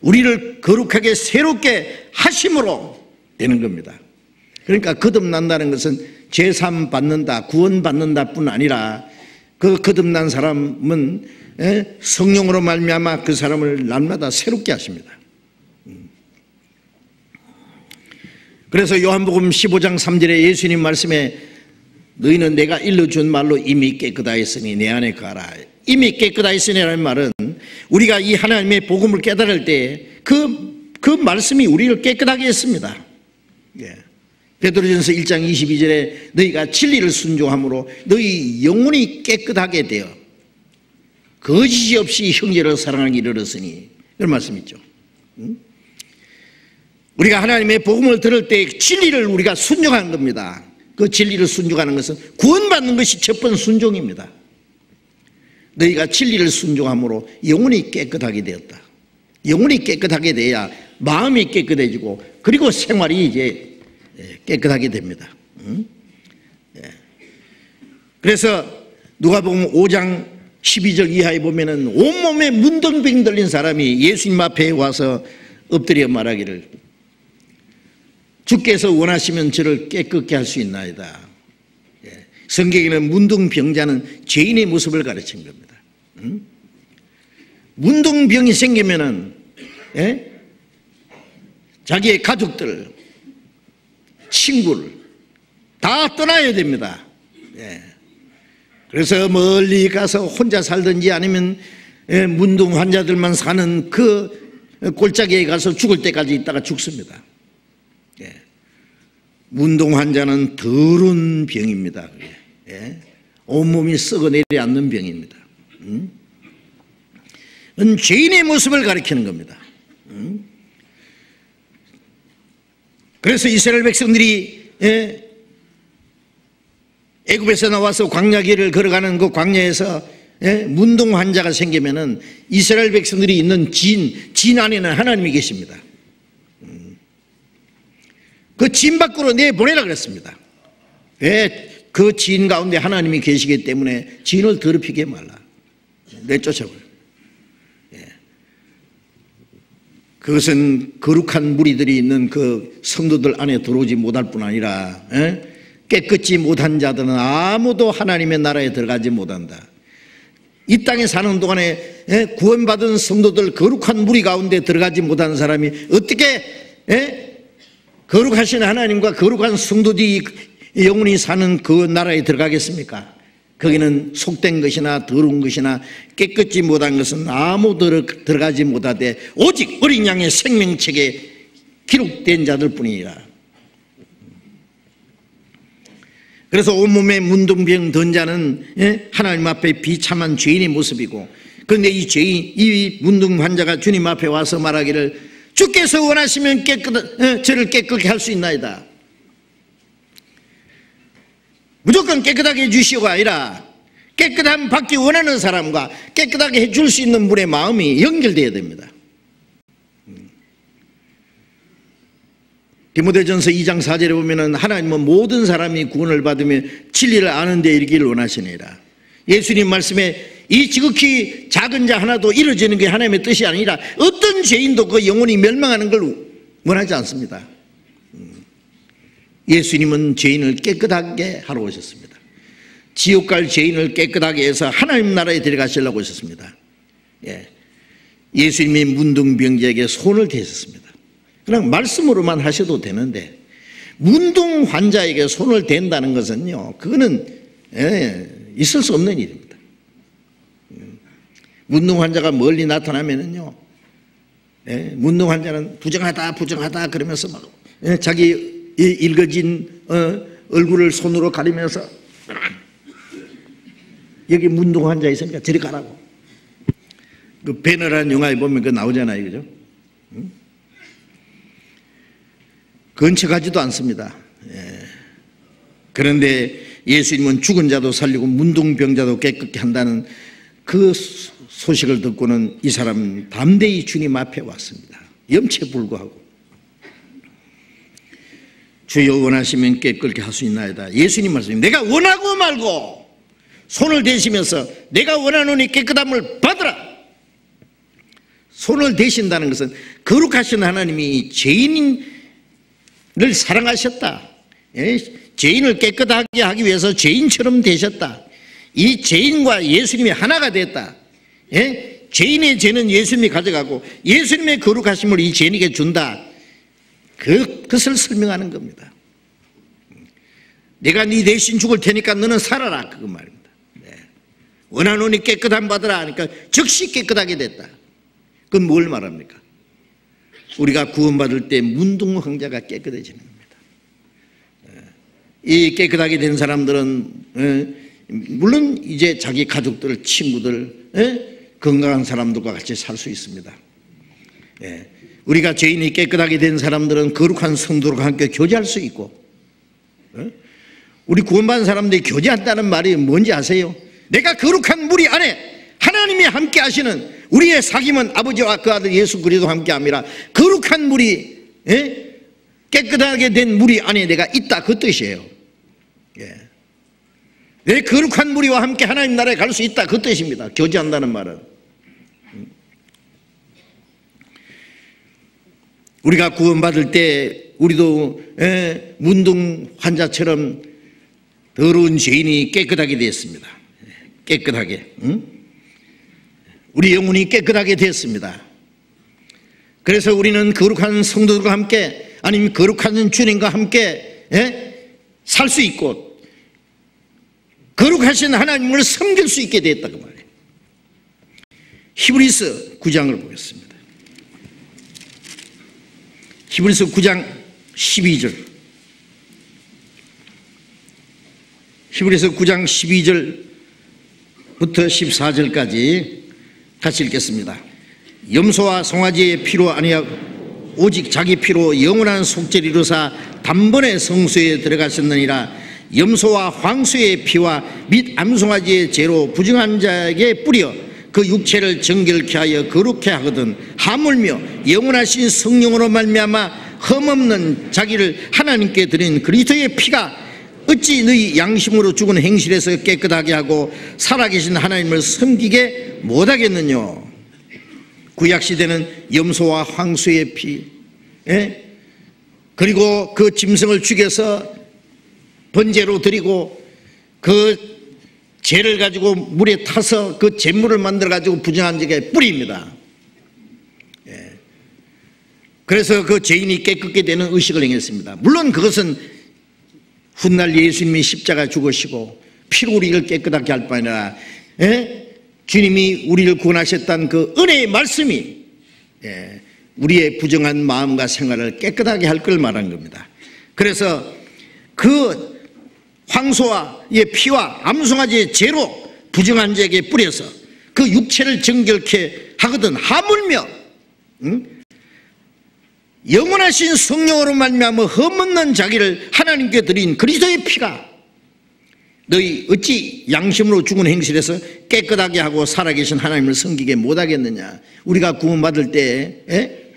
우리를 거룩하게 새롭게 하심으로 되는 겁니다. 그러니까 거듭난다는 것은 제삼 받는다, 구원받는다 뿐 아니라 그 거듭난 사람은 성령으로 말미암아 그 사람을 날마다 새롭게 하십니다. 그래서 요한복음 15장 3절에 예수님 말씀에 너희는 내가 일러준 말로 이미 깨끗하였으니 내 안에 가라. 이미 깨끗하였으니라는 말은 우리가 이 하나님의 복음을 깨달을 때 그 말씀이 우리를 깨끗하게 했습니다. 베드로전서 1장 22절에 너희가 진리를 순종함으로 너희 영혼이 깨끗하게 되어 거짓이 없이 형제를 사랑하기 이르렀으니, 그런 말씀 있죠. 우리가 하나님의 복음을 들을 때 진리를 우리가 순종하는 겁니다. 그 진리를 순종하는 것은 구원받는 것이 첫 번째 순종입니다. 너희가 진리를 순종함으로 영혼이 깨끗하게 되었다. 영혼이 깨끗하게 돼야 마음이 깨끗해지고, 그리고 생활이 이제 깨끗하게 됩니다. 그래서 누가복음 5장 12절 이하에 보면은 온몸에 문둥병 들린 사람이 예수님 앞에 와서 엎드려 말하기를, 주께서 원하시면 저를 깨끗게 할 수 있나이다. 성경에는 문둥병자는 죄인의 모습을 가르친 겁니다. 문둥병이 생기면은 자기의 가족들, 친구를 다 떠나야 됩니다. 그래서 멀리 가서 혼자 살든지 아니면 문둥 환자들만 사는 그 골짜기에 가서 죽을 때까지 있다가 죽습니다. 문둥 환자는 더러운 병입니다. 온몸이 썩어내려 앉는 병입니다. 그건 죄인의 모습을 가리키는 겁니다. 그래서 이스라엘 백성들이 애굽에서 나와서 광야길을 걸어가는 그 광야에서 문둥 환자가 생기면은 이스라엘 백성들이 있는 진 안에는 하나님이 계십니다. 그 진 밖으로 내보내라 그랬습니다. 왜? 그 진 가운데 하나님이 계시기 때문에 진을 더럽히게 말라. 내쫓아버려. 그것은 거룩한 무리들이 있는 그 성도들 안에 들어오지 못할 뿐 아니라 깨끗지 못한 자들은 아무도 하나님의 나라에 들어가지 못한다. 이 땅에 사는 동안에 구원받은 성도들, 거룩한 무리 가운데 들어가지 못한 사람이 어떻게 거룩하신 하나님과 거룩한 성도들이 영원히 사는 그 나라에 들어가겠습니까? 거기는 속된 것이나 더러운 것이나 깨끗지 못한 것은 아무도 들어가지 못하되 오직 어린 양의 생명책에 기록된 자들 뿐이니라. 그래서 온몸에 문둥병 든 자는 하나님 앞에 비참한 죄인의 모습이고, 그런데 이 문둥 환자가 주님 앞에 와서 말하기를, 주께서 원하시면 저를 깨끗게 할 수 있나이다. 무조건 깨끗하게 해주시오가 아니라 깨끗함 받기 원하는 사람과 깨끗하게 해줄 수 있는 분의 마음이 연결되어야 됩니다. 디모데전서 2장 4절에 보면은 하나님은 모든 사람이 구원을 받으며 진리를 아는 데 이르기를 원하시니라. 예수님 말씀에 이 지극히 작은 자 하나도 이루어지는 게 하나님의 뜻이 아니라 어떤 죄인도 그 영혼이 멸망하는 걸 원하지 않습니다. 예수님은 죄인을 깨끗하게 하러 오셨습니다. 지옥 갈 죄인을 깨끗하게 해서 하나님 나라에 데려가시려고 오셨습니다. 예수님이 문둥병자에게 손을 대셨습니다. 그냥 말씀으로만 하셔도 되는데, 문둥 환자에게 손을 댄다는 것은요, 그거는 있을 수 없는 일입니다. 문둥 환자가 멀리 나타나면은요, 문둥 환자는 부정하다 그러면서 막 자기 일거진 얼굴을 손으로 가리면서, 여기 문둥 환자 있으니까 저리 가라고. 그 배너라는 영화에 보면 그거 나오잖아요, 그죠? 근처가지도 않습니다. 그런데 예수님은 죽은 자도 살리고 문둥병자도 깨끗게 한다는 그 소식을 듣고는 이 사람은 담대히 주님 앞에 왔습니다. 염치불구하고. 주여 원하시면 깨끗게 할 수 있나이다. 예수님 말씀입니다. 내가 원하고 말고 손을 대시면서 내가 원하노니 깨끗함을 받으라. 손을 대신다는 것은 거룩하신 하나님이 죄인을 사랑하셨다. 죄인을 깨끗하게 하기 위해서 죄인처럼 되셨다. 이 죄인과 예수님이 하나가 됐다. 죄인의 죄는 예수님이 가져가고 예수님의 거룩하심을 이 죄인에게 준다. 그것을 설명하는 겁니다. 내가 네 대신 죽을 테니까 너는 살아라, 그거 말입니다. 원하노니 깨끗함 받으라 하니까 즉시 깨끗하게 됐다. 그건 뭘 말합니까? 우리가 구원받을 때 문둥 황자가 깨끗해지는 겁니다. 이 깨끗하게 된 사람들은 물론 이제 자기 가족들, 친구들, 건강한 사람들과 같이 살 수 있습니다. 예. 우리가 죄인이 깨끗하게 된 사람들은 거룩한 성도들과 함께 교제할 수 있고, 우리 구원받은 사람들이 교제한다는 말이 뭔지 아세요? 내가 거룩한 무리 안에 하나님이 함께 하시는, 우리의 사귐은 아버지와 그 아들 예수 그리스도와 함께 함이라. 거룩한 무리, 깨끗하게 된 무리 안에 내가 있다, 그 뜻이에요. 내 거룩한 무리와 함께 하나님 나라에 갈 수 있다, 그 뜻입니다. 교제한다는 말은. 우리가 구원받을 때 우리도 문둥 환자처럼 더러운 죄인이 깨끗하게 되었습니다. 깨끗하게, 우리 영혼이 깨끗하게 되었습니다. 그래서 우리는 거룩한 성도들과 함께, 아니면 거룩한 주님과 함께 살 수 있고 거룩하신 하나님을 섬길 수 있게 되었다고 말해요. 히브리서 9장을 보겠습니다. 히브리서 9장 12절. 히브리서 9장 12절부터 14절까지 같이 읽겠습니다. 염소와 송아지의 피로 아니하고 오직 자기 피로 영원한 속죄를 이루사 단번에 성소에 들어가셨느니라. 염소와 황소의 피와 및 암송아지의 죄로 부정한 자에게 뿌려 그 육체를 정결케 하여 거룩케 하거든 하물며 영원하신 성령으로 말미암아 흠없는 자기를 하나님께 드린 그리스도의 피가 어찌 너희 양심으로 죽은 행실에서 깨끗하게 하고 살아계신 하나님을 섬기게 못하겠느냐. 구약시대는 염소와 황소의 피, 그리고 그 짐승을 죽여서 번제로 드리고 그 죄를 가지고 물에 타서 그 재물을 만들어 가지고 부정한 자에게 뿌립니다. 그래서 그 죄인이 깨끗게 되는 의식을 행했습니다. 물론 그것은 훗날 예수님이 십자가 죽으시고 피로 우리를 깨끗하게 할 뿐 아니라 주님이 우리를 구원하셨다는 그 은혜의 말씀이 우리의 부정한 마음과 생활을 깨끗하게 할 걸 말한 겁니다. 그래서 그 황소의 피와 암송아지의 죄로 부정한 자에게 뿌려서 그 육체를 정결케 하거든 하물며 영원하신 성령으로 말미암아 흠없는 자기를 하나님께 드린 그리스도의 피가 너희 어찌 양심으로 죽은 행실에서 깨끗하게 하고 살아계신 하나님을 섬기게 못하겠느냐. 우리가 구원받을 때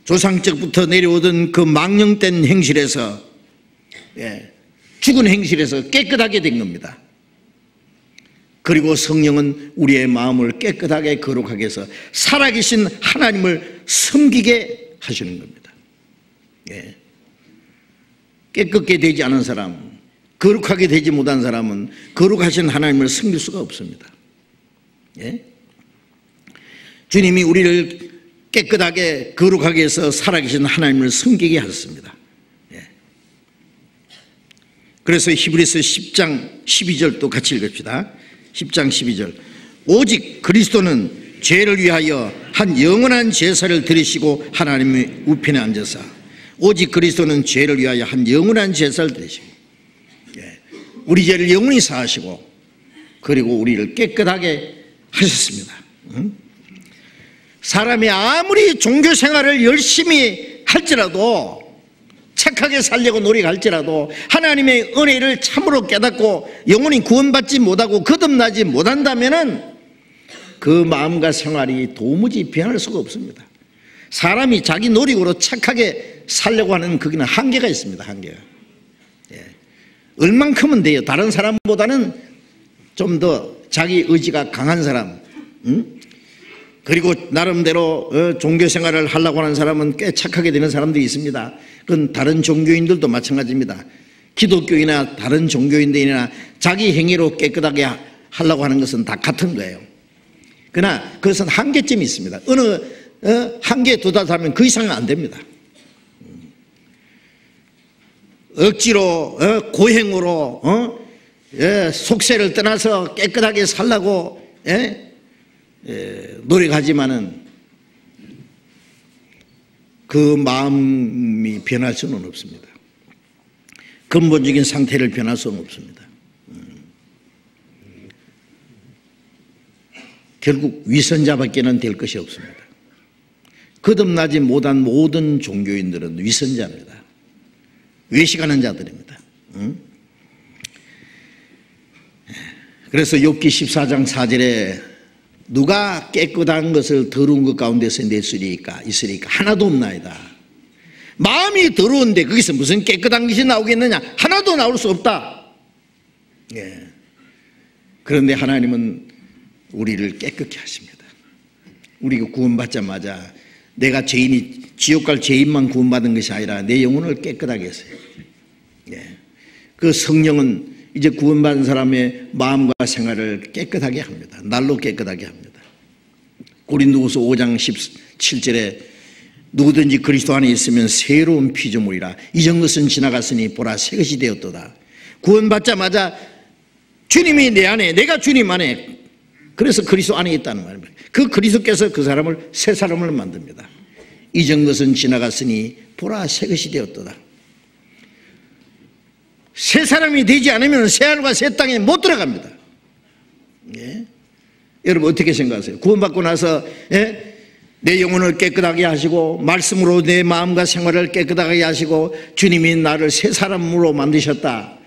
조상적부터 내려오던 그 망령된 행실에서 죽은 행실에서 깨끗하게 된 겁니다. 그리고 성령은 우리의 마음을 깨끗하게 거룩하게 해서 살아계신 하나님을 섬기게 하시는 겁니다. 깨끗게 되지 않은 사람, 거룩하게 되지 못한 사람은 거룩하신 하나님을 섬길 수가 없습니다. 주님이 우리를 깨끗하게 거룩하게 해서 살아계신 하나님을 섬기게 하셨습니다. 그래서 히브리서 10장 12절도 같이 읽읍시다. 10장 12절. 오직 그리스도는 죄를 위하여 한 영원한 제사를 드리시고 하나님의 우편에 앉아서, 오직 그리스도는 죄를 위하여 한 영원한 제사를 드리시고 우리 죄를 영원히 사하시고 그리고 우리를 깨끗하게 하셨습니다. 사람이 아무리 종교 생활을 열심히 할지라도, 착하게 살려고 노력할지라도 하나님의 은혜를 참으로 깨닫고 영원히 구원받지 못하고 거듭나지 못한다면은 그 마음과 생활이 도무지 변할 수가 없습니다. 사람이 자기 노력으로 착하게 살려고 하는 거기는 한계가 있습니다. 한계가. 얼만큼은 돼요. 다른 사람보다는 좀 더 자기 의지가 강한 사람, 그리고 나름대로 종교 생활을 하려고 하는 사람은 꽤 착하게 되는 사람들이 있습니다. 그건 다른 종교인들도 마찬가지입니다. 기독교인이나 다른 종교인들이나 자기 행위로 깨끗하게 하려고 하는 것은 다 같은 거예요. 그러나 그것은 한계점이 있습니다. 어느 한계에 도달하면 그 이상은 안 됩니다. 억지로 고행으로 속세를 떠나서 깨끗하게 살라고 노력하지만은 그 마음이 변할 수는 없습니다. 근본적인 상태를 변할 수는 없습니다. 결국 위선자밖에는 될 것이 없습니다. 거듭나지 못한 모든 종교인들은 위선자입니다. 외식하는 자들입니다. 그래서 욥기 14장 4절에 누가 깨끗한 것을 더러운 것 가운데서 냈으리까 있으리까 하나도 없나이다. 마음이 더러운데 거기서 무슨 깨끗한 것이 나오겠느냐? 하나도 나올 수 없다. 예. 그런데 하나님은 우리를 깨끗게 하십니다. 우리가 구원받자마자 내가 죄인이 지옥 갈 죄인만 구원받은 것이 아니라 내 영혼을 깨끗하게 했어요. 예. 그 성령은 이제 구원받은 사람의 마음과 생활을 깨끗하게 합니다. 날로 깨끗하게 합니다. 고린도후서 5장 17절에 누구든지 그리스도 안에 있으면 새로운 피조물이라 이전 것은 지나갔으니 보라 새 것이 되었도다. 구원받자마자 주님이 내 안에, 내가 주님 안에, 그래서 그리스도 안에 있다는 말입니다. 그 그리스도께서 그 사람을 새 사람을 만듭니다. 이전 것은 지나갔으니 보라 새 것이 되었도다. 새 사람이 되지 않으면 새 하늘과 새 땅에 못 들어갑니다. 예? 여러분 어떻게 생각하세요? 구원받고 나서 내 영혼을 깨끗하게 하시고 말씀으로 내 마음과 생활을 깨끗하게 하시고 주님이 나를 새 사람으로 만드셨다.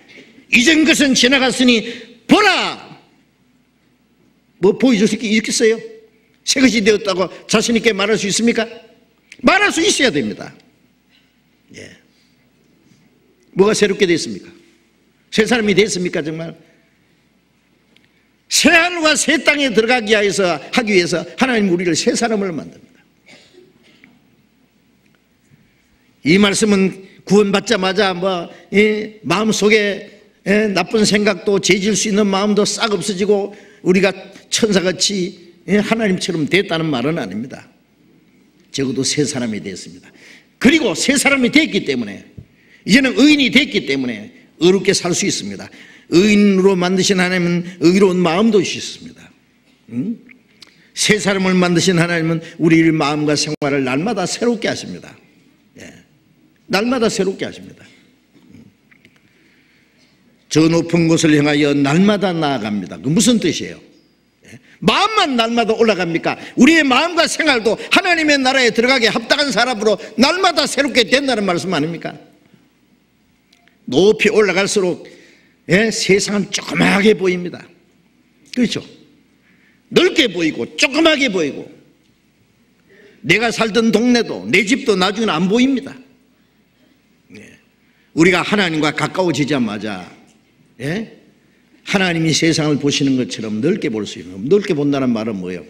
이전 것은 지나갔으니 보라! 뭐 보여줄 수 있겠어요? 새 것이 되었다고 자신 있게 말할 수 있습니까? 말할 수 있어야 됩니다. 예. 뭐가 새롭게 됐습니까? 새 사람이 됐습니까 정말? 새 하늘과 새 땅에 들어가기 위해서 하기 위해서 하나님 우리를 새 사람을 만듭니다. 이 말씀은 구원받자마자 마음속에 나쁜 생각도 죄질 수 있는 마음도 싹 없어지고 우리가 천사같이 하나님처럼 됐다는 말은 아닙니다. 적어도 새 사람이 됐습니다. 그리고 새 사람이 됐기 때문에 이제는 의인이 됐기 때문에 의롭게 살 수 있습니다. 의인으로 만드신 하나님은 의로운 마음도 주셨습니다. 새 사람을 만드신 하나님은 우리의 마음과 생활을 날마다 새롭게 하십니다. 예. 날마다 새롭게 하십니다. 저 높은 곳을 향하여 날마다 나아갑니다. 그 무슨 뜻이에요? 예. 마음만 날마다 올라갑니까? 우리의 마음과 생활도 하나님의 나라에 들어가게 합당한 사람으로 날마다 새롭게 된다는 말씀 아닙니까? 높이 올라갈수록 세상은 조그맣게 보입니다. 그렇죠? 넓게 보이고 조그맣게 보이고 내가 살던 동네도 내 집도 나중에는 안 보입니다. 우리가 하나님과 가까워지자마자 하나님이 세상을 보시는 것처럼 넓게 볼 수 있는, 넓게 본다는 말은 뭐예요?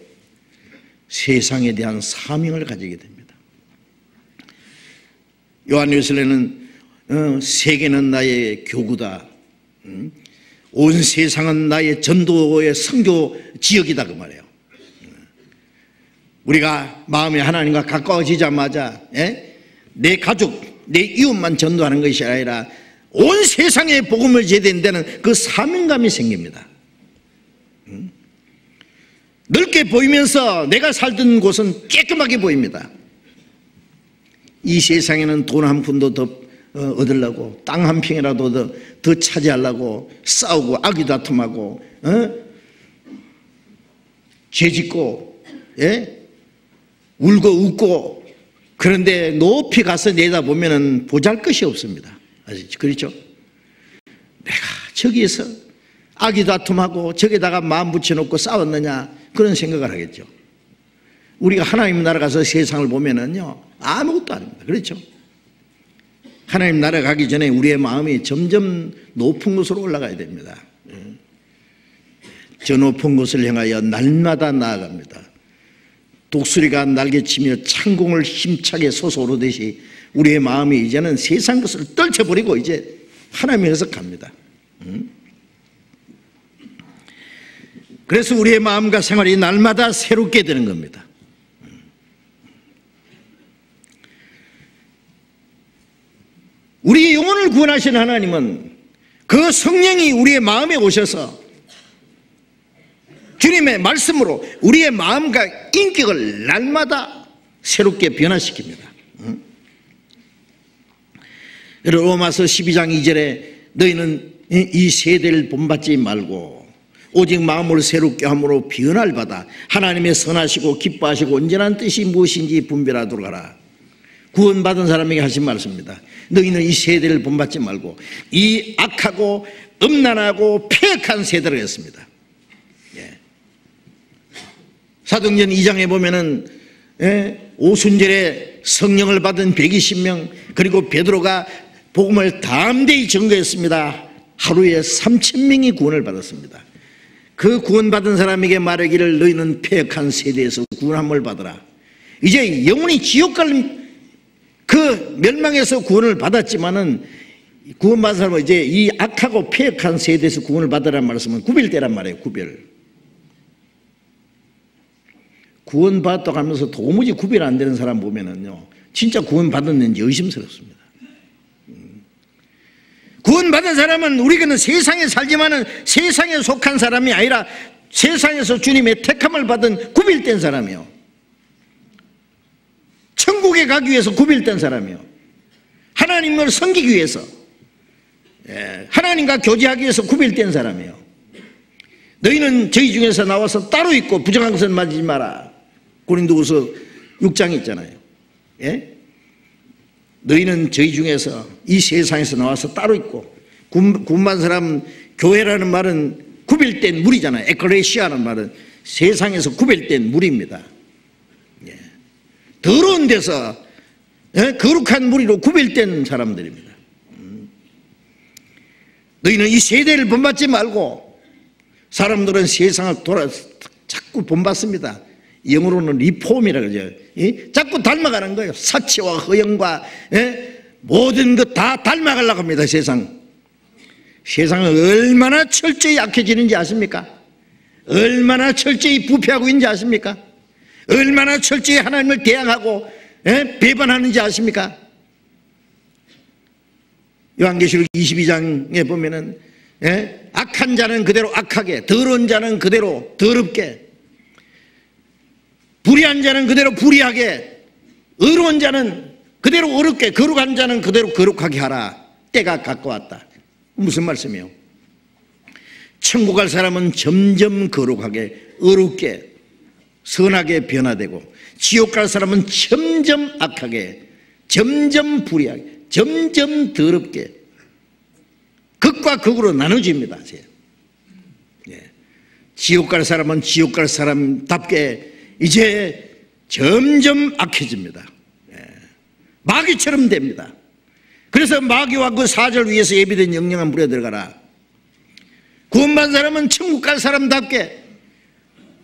세상에 대한 사명을 가지게 됩니다. 요한일서에는 세계는 나의 교구다. 온 세상은 나의 전도의 선교 지역이다 그 말이에요. 우리가 마음에 하나님과 가까워지자마자 내 가족, 내 이웃만 전도하는 것이 아니라 온 세상에 복음을 제대한다는 그 사명감이 생깁니다. 넓게 보이면서 내가 살던 곳은 깨끗하게 보입니다. 이 세상에는 돈 한 푼도 더 얻으려고 땅 한 평이라도 더 차지하려고 싸우고 아귀다툼하고 죄짓고 울고 웃고 그런데 높이 가서 내다보면 보잘것이 없습니다. 아시죠? 그렇죠? 내가 저기에서 아귀다툼하고 저기다가 마음 붙여놓고 싸웠느냐 그런 생각을 하겠죠. 우리가 하나님 나라 가서 세상을 보면은요 아무것도 아닙니다. 그렇죠? 하나님 나라 가기 전에 우리의 마음이 점점 높은 곳으로 올라가야 됩니다. 저 높은 곳을 향하여 날마다 나아갑니다. 독수리가 날개치며 창공을 힘차게 솟아오르듯이 우리의 마음이 이제는 세상 것을 떨쳐버리고 이제 하나님에서 갑니다. 그래서 우리의 마음과 생활이 날마다 새롭게 되는 겁니다. 우리의 영혼을 구원하신 하나님은 그 성령이 우리의 마음에 오셔서 주님의 말씀으로 우리의 마음과 인격을 날마다 새롭게 변화시킵니다. 로마서 12장 2절에 너희는 이 세대를 본받지 말고 오직 마음을 새롭게 함으로 변화를 받아 하나님의 선하시고 기뻐하시고 온전한 뜻이 무엇인지 분별하도록 하라. 구원받은 사람에게 하신 말씀입니다. 너희는 이 세대를 본받지 말고 이 악하고 음란하고 폐역한 세대를 했습니다. 예. 사도행전 2장에 보면은 오순절에 성령을 받은 120명, 그리고 베드로가 복음을 담대히 증거했습니다. 하루에 3,000명이 구원을 받았습니다. 그 구원받은 사람에게 말하기를 너희는 폐역한 세대에서 구원함을 받으라. 이제 영원히 지옥 갈 그 멸망에서 구원을 받았지만은 구원받은 사람은 이제 이 악하고 폐역한 세대에서 구원을 받으라는 말씀은 구별되란 말이에요. 구원받았다고 하면서 도무지 구별 안 되는 사람 보면은요, 진짜 구원받았는지 의심스럽습니다. 구원받은 사람은 우리는 세상에 살지만은 세상에 속한 사람이 아니라 세상에서 주님의 택함을 받은 구별된 사람이요, 천국에 가기 위해서 구별된 사람이요, 하나님을 섬기기 위해서, 하나님과 교제하기 위해서 구별된 사람이요. 너희는 저희 중에서 나와서 따로 있고 부정한 것을 만지지 마라. 고린도후서 6장에 있잖아요. 예? 너희는 저희 중에서 이 세상에서 나와서 따로 있고, 구원받은 사람, 교회라는 말은 구별된 무리잖아요. 에클레시아라는 말은 세상에서 구별된 무리입니다. 예. 더러운 데서 거룩한 무리로 구별된 사람들입니다. 너희는 이 세대를 본받지 말고, 사람들은 세상을 자꾸 본받습니다. 영어로는 리폼이라 그러죠. 자꾸 닮아가는 거예요. 사치와 허영과 모든 것 다 닮아가려고 합니다. 세상은 얼마나 철저히 약해지는지 아십니까? 얼마나 철저히 부패하고 있는지 아십니까? 얼마나 철저히 하나님을 대항하고 배반하는지 아십니까? 요한계시록 22장에 보면은 악한 자는 그대로 악하게, 더러운 자는 그대로 더럽게, 불의한 자는 그대로 불의하게, 의로운 자는 그대로 어렵게, 거룩한 자는 그대로 거룩하게 하라. 때가 가까웠다. 무슨 말씀이에요? 천국 갈 사람은 점점 거룩하게, 어렵게, 선하게 변화되고, 지옥 갈 사람은 점점 악하게, 점점 불의하게, 점점 더럽게, 극과 극으로 나눠집니다. 지옥 갈 사람은 지옥 갈 사람답게 이제 점점 악해집니다. 마귀처럼 됩니다. 그래서 마귀와 그 사절 위에서 예비된 영령한 물에 들어가라. 구원받은 사람은 천국 갈 사람답게,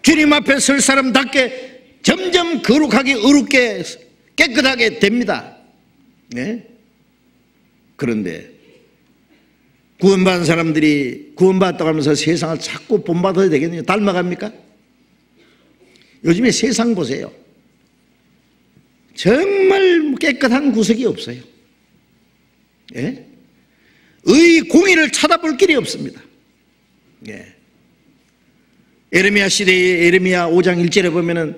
주님 앞에 설 사람답게 점점 거룩하게, 어렵게, 깨끗하게 됩니다. 그런데 구원받은 사람들이 구원받았다고 하면서 세상을 자꾸 본받아야 되겠느냐? 닮아갑니까? 요즘에 세상 보세요. 정말 깨끗한 구석이 없어요. 의 공의를 찾아볼 길이 없습니다. 에레미야 시대의 에레미야 5장 1절에 보면은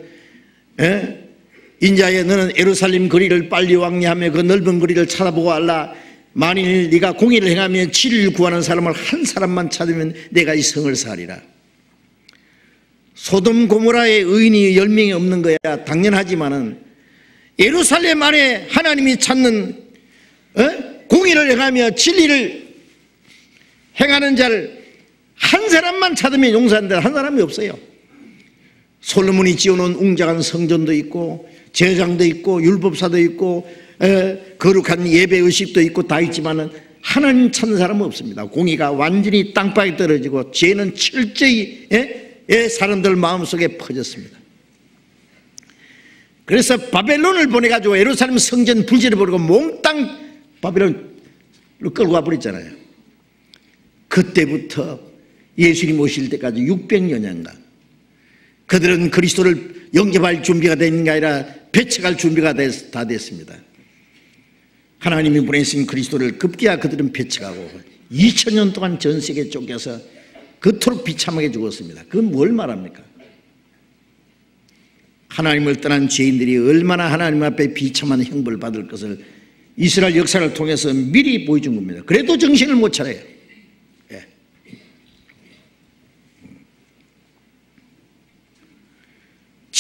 인자야 너는 예루살렘 거리를 빨리 왕래하며 그 넓은 거리를 찾아보고 알라. 만일 네가 공의를 행하며 치를 구하는 사람을 한 사람만 찾으면 내가 이 성을 살리라. 소돔 고모라의 의인이 10명이 없는 거야 당연하지만은 예루살렘 안에 하나님이 찾는 공의를 행하며 진리를 행하는 자를 한 사람만 찾으면 용서하는데 한 사람이 없어요. 솔로몬이 지어놓은 웅장한 성전도 있고 제장도 있고 율법사도 있고 거룩한 예배의식도 있고 다 있지만은 하나님 찾는 사람은 없습니다. 공의가 완전히 땅바닥에 떨어지고 죄는 철저히 사람들 마음속에 퍼졌습니다. 그래서 바벨론을 보내가지고 예루살렘 성전 불질러버리고 몽땅 바벨론으로 끌고 와버렸잖아요. 그때부터 예수님 오실 때까지 600여 년간 그들은 그리스도를 영접할 준비가 된 게 아니라 배척할 준비가 다 됐습니다. 하나님이 보내신 그리스도를 급기야 그들은 배척하고 2000년 동안 전 세계 쫓겨서 그토록 비참하게 죽었습니다. 그건 뭘 말합니까? 하나님을 떠난 죄인들이 얼마나 하나님 앞에 비참한 형벌을 받을 것을 이스라엘 역사를 통해서 미리 보여준 겁니다. 그래도 정신을 못 차려요.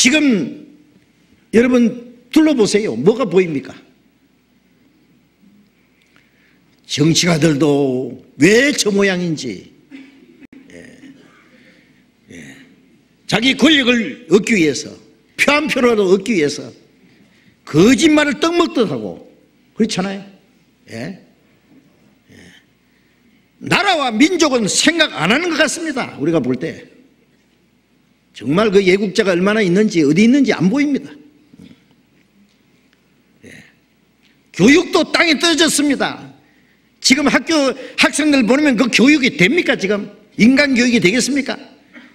지금 여러분 둘러보세요. 뭐가 보입니까? 정치가들도 왜 저 모양인지, 자기 권력을 얻기 위해서, 표 한 표라도 얻기 위해서 거짓말을 떡먹듯 하고 그렇잖아요. 나라와 민족은 생각 안 하는 것 같습니다. 우리가 볼 때 정말 그 애국자가 얼마나 있는지, 어디 있는지 안 보입니다. 교육도 땅에 떨어졌습니다. 지금 학교 학생들 보내면 그 교육이 됩니까? 지금 인간 교육이 되겠습니까?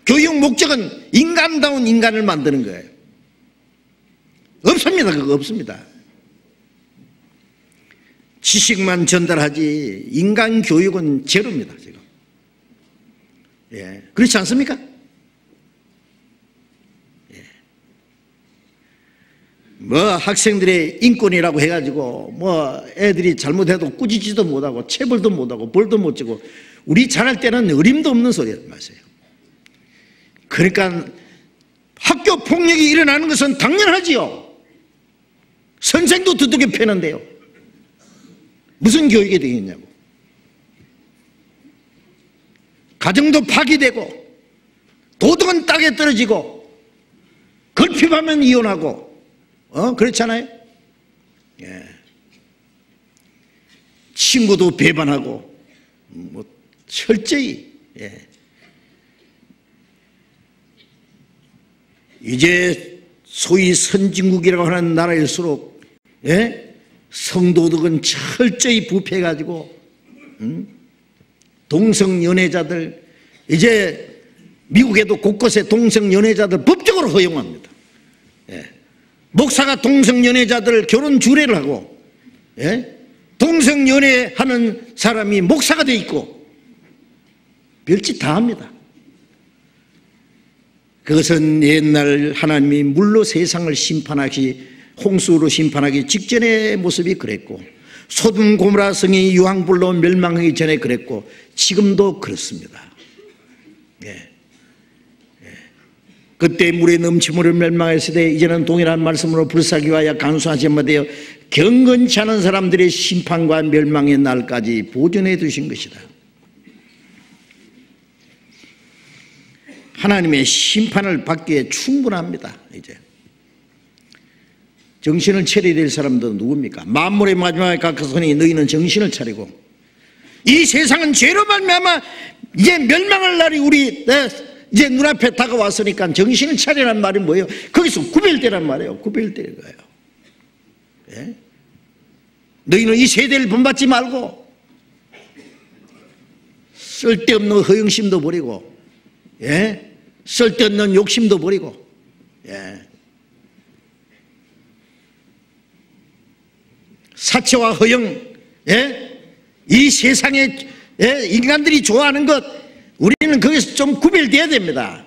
교육 목적은 인간다운 인간을 만드는 거예요. 없습니다. 그거 없습니다. 지식만 전달하지 인간 교육은 제로입니다. 지금. 그렇지 않습니까? 뭐 학생들의 인권이라고 해가지고 뭐 애들이 잘못해도 꾸짖지도 못하고 체벌도 못하고 벌도 못 주고, 우리 자랄 때는 어림도 없는 소리 마세요. 그러니까 학교 폭력이 일어나는 것은 당연하지요. 선생도 두들겨 패는데요. 무슨 교육이 되겠냐고. 가정도 파괴되고 도덕은 땅에 떨어지고 걸핍하면 이혼하고 그렇잖아요. 친구도 배반하고 뭐 철저히 이제 소위 선진국이라고 하는 나라일수록 성도덕은 철저히 부패해가지고 동성연애자들, 이제 미국에도 곳곳에 동성연애자들 법적으로 허용합니다. 목사가 동성연애자들 결혼 주례를 하고, 동성연애하는 사람이 목사가 돼 있고 별짓 다 합니다. 그것은 옛날 하나님이 물로 세상을 심판하기, 홍수로 심판하기 직전의 모습이 그랬고, 소돔 고모라 성이 유황불로 멸망하기 전에 그랬고, 지금도 그렇습니다. 그때 물에 넘침으로 멸망했을 때 이제는 동일한 말씀으로 불사기와 간수하시마 되어 경건치 않은 사람들의 심판과 멸망의 날까지 보존해 두신 것이다. 하나님의 심판을 받기에 충분합니다. 이제 정신을 차려야 될 사람들은 누굽니까? 만물의 마지막에 가까우니 너희는 정신을 차리고, 이 세상은 죄로 말미암아 이제 멸망할 날이 우리 이제 눈앞에 다가왔으니까 정신을 차리라는 말이 뭐예요? 거기서 구별되란 말이에요. 구별되는 거예요. 너희는 이 세대를 본받지 말고 쓸데없는 허영심도 버리고, 쓸데없는 욕심도 버리고, 사치와 허영, 이 세상에 인간들이 좋아하는 것, 우리는 거기서 좀 구별돼야 됩니다.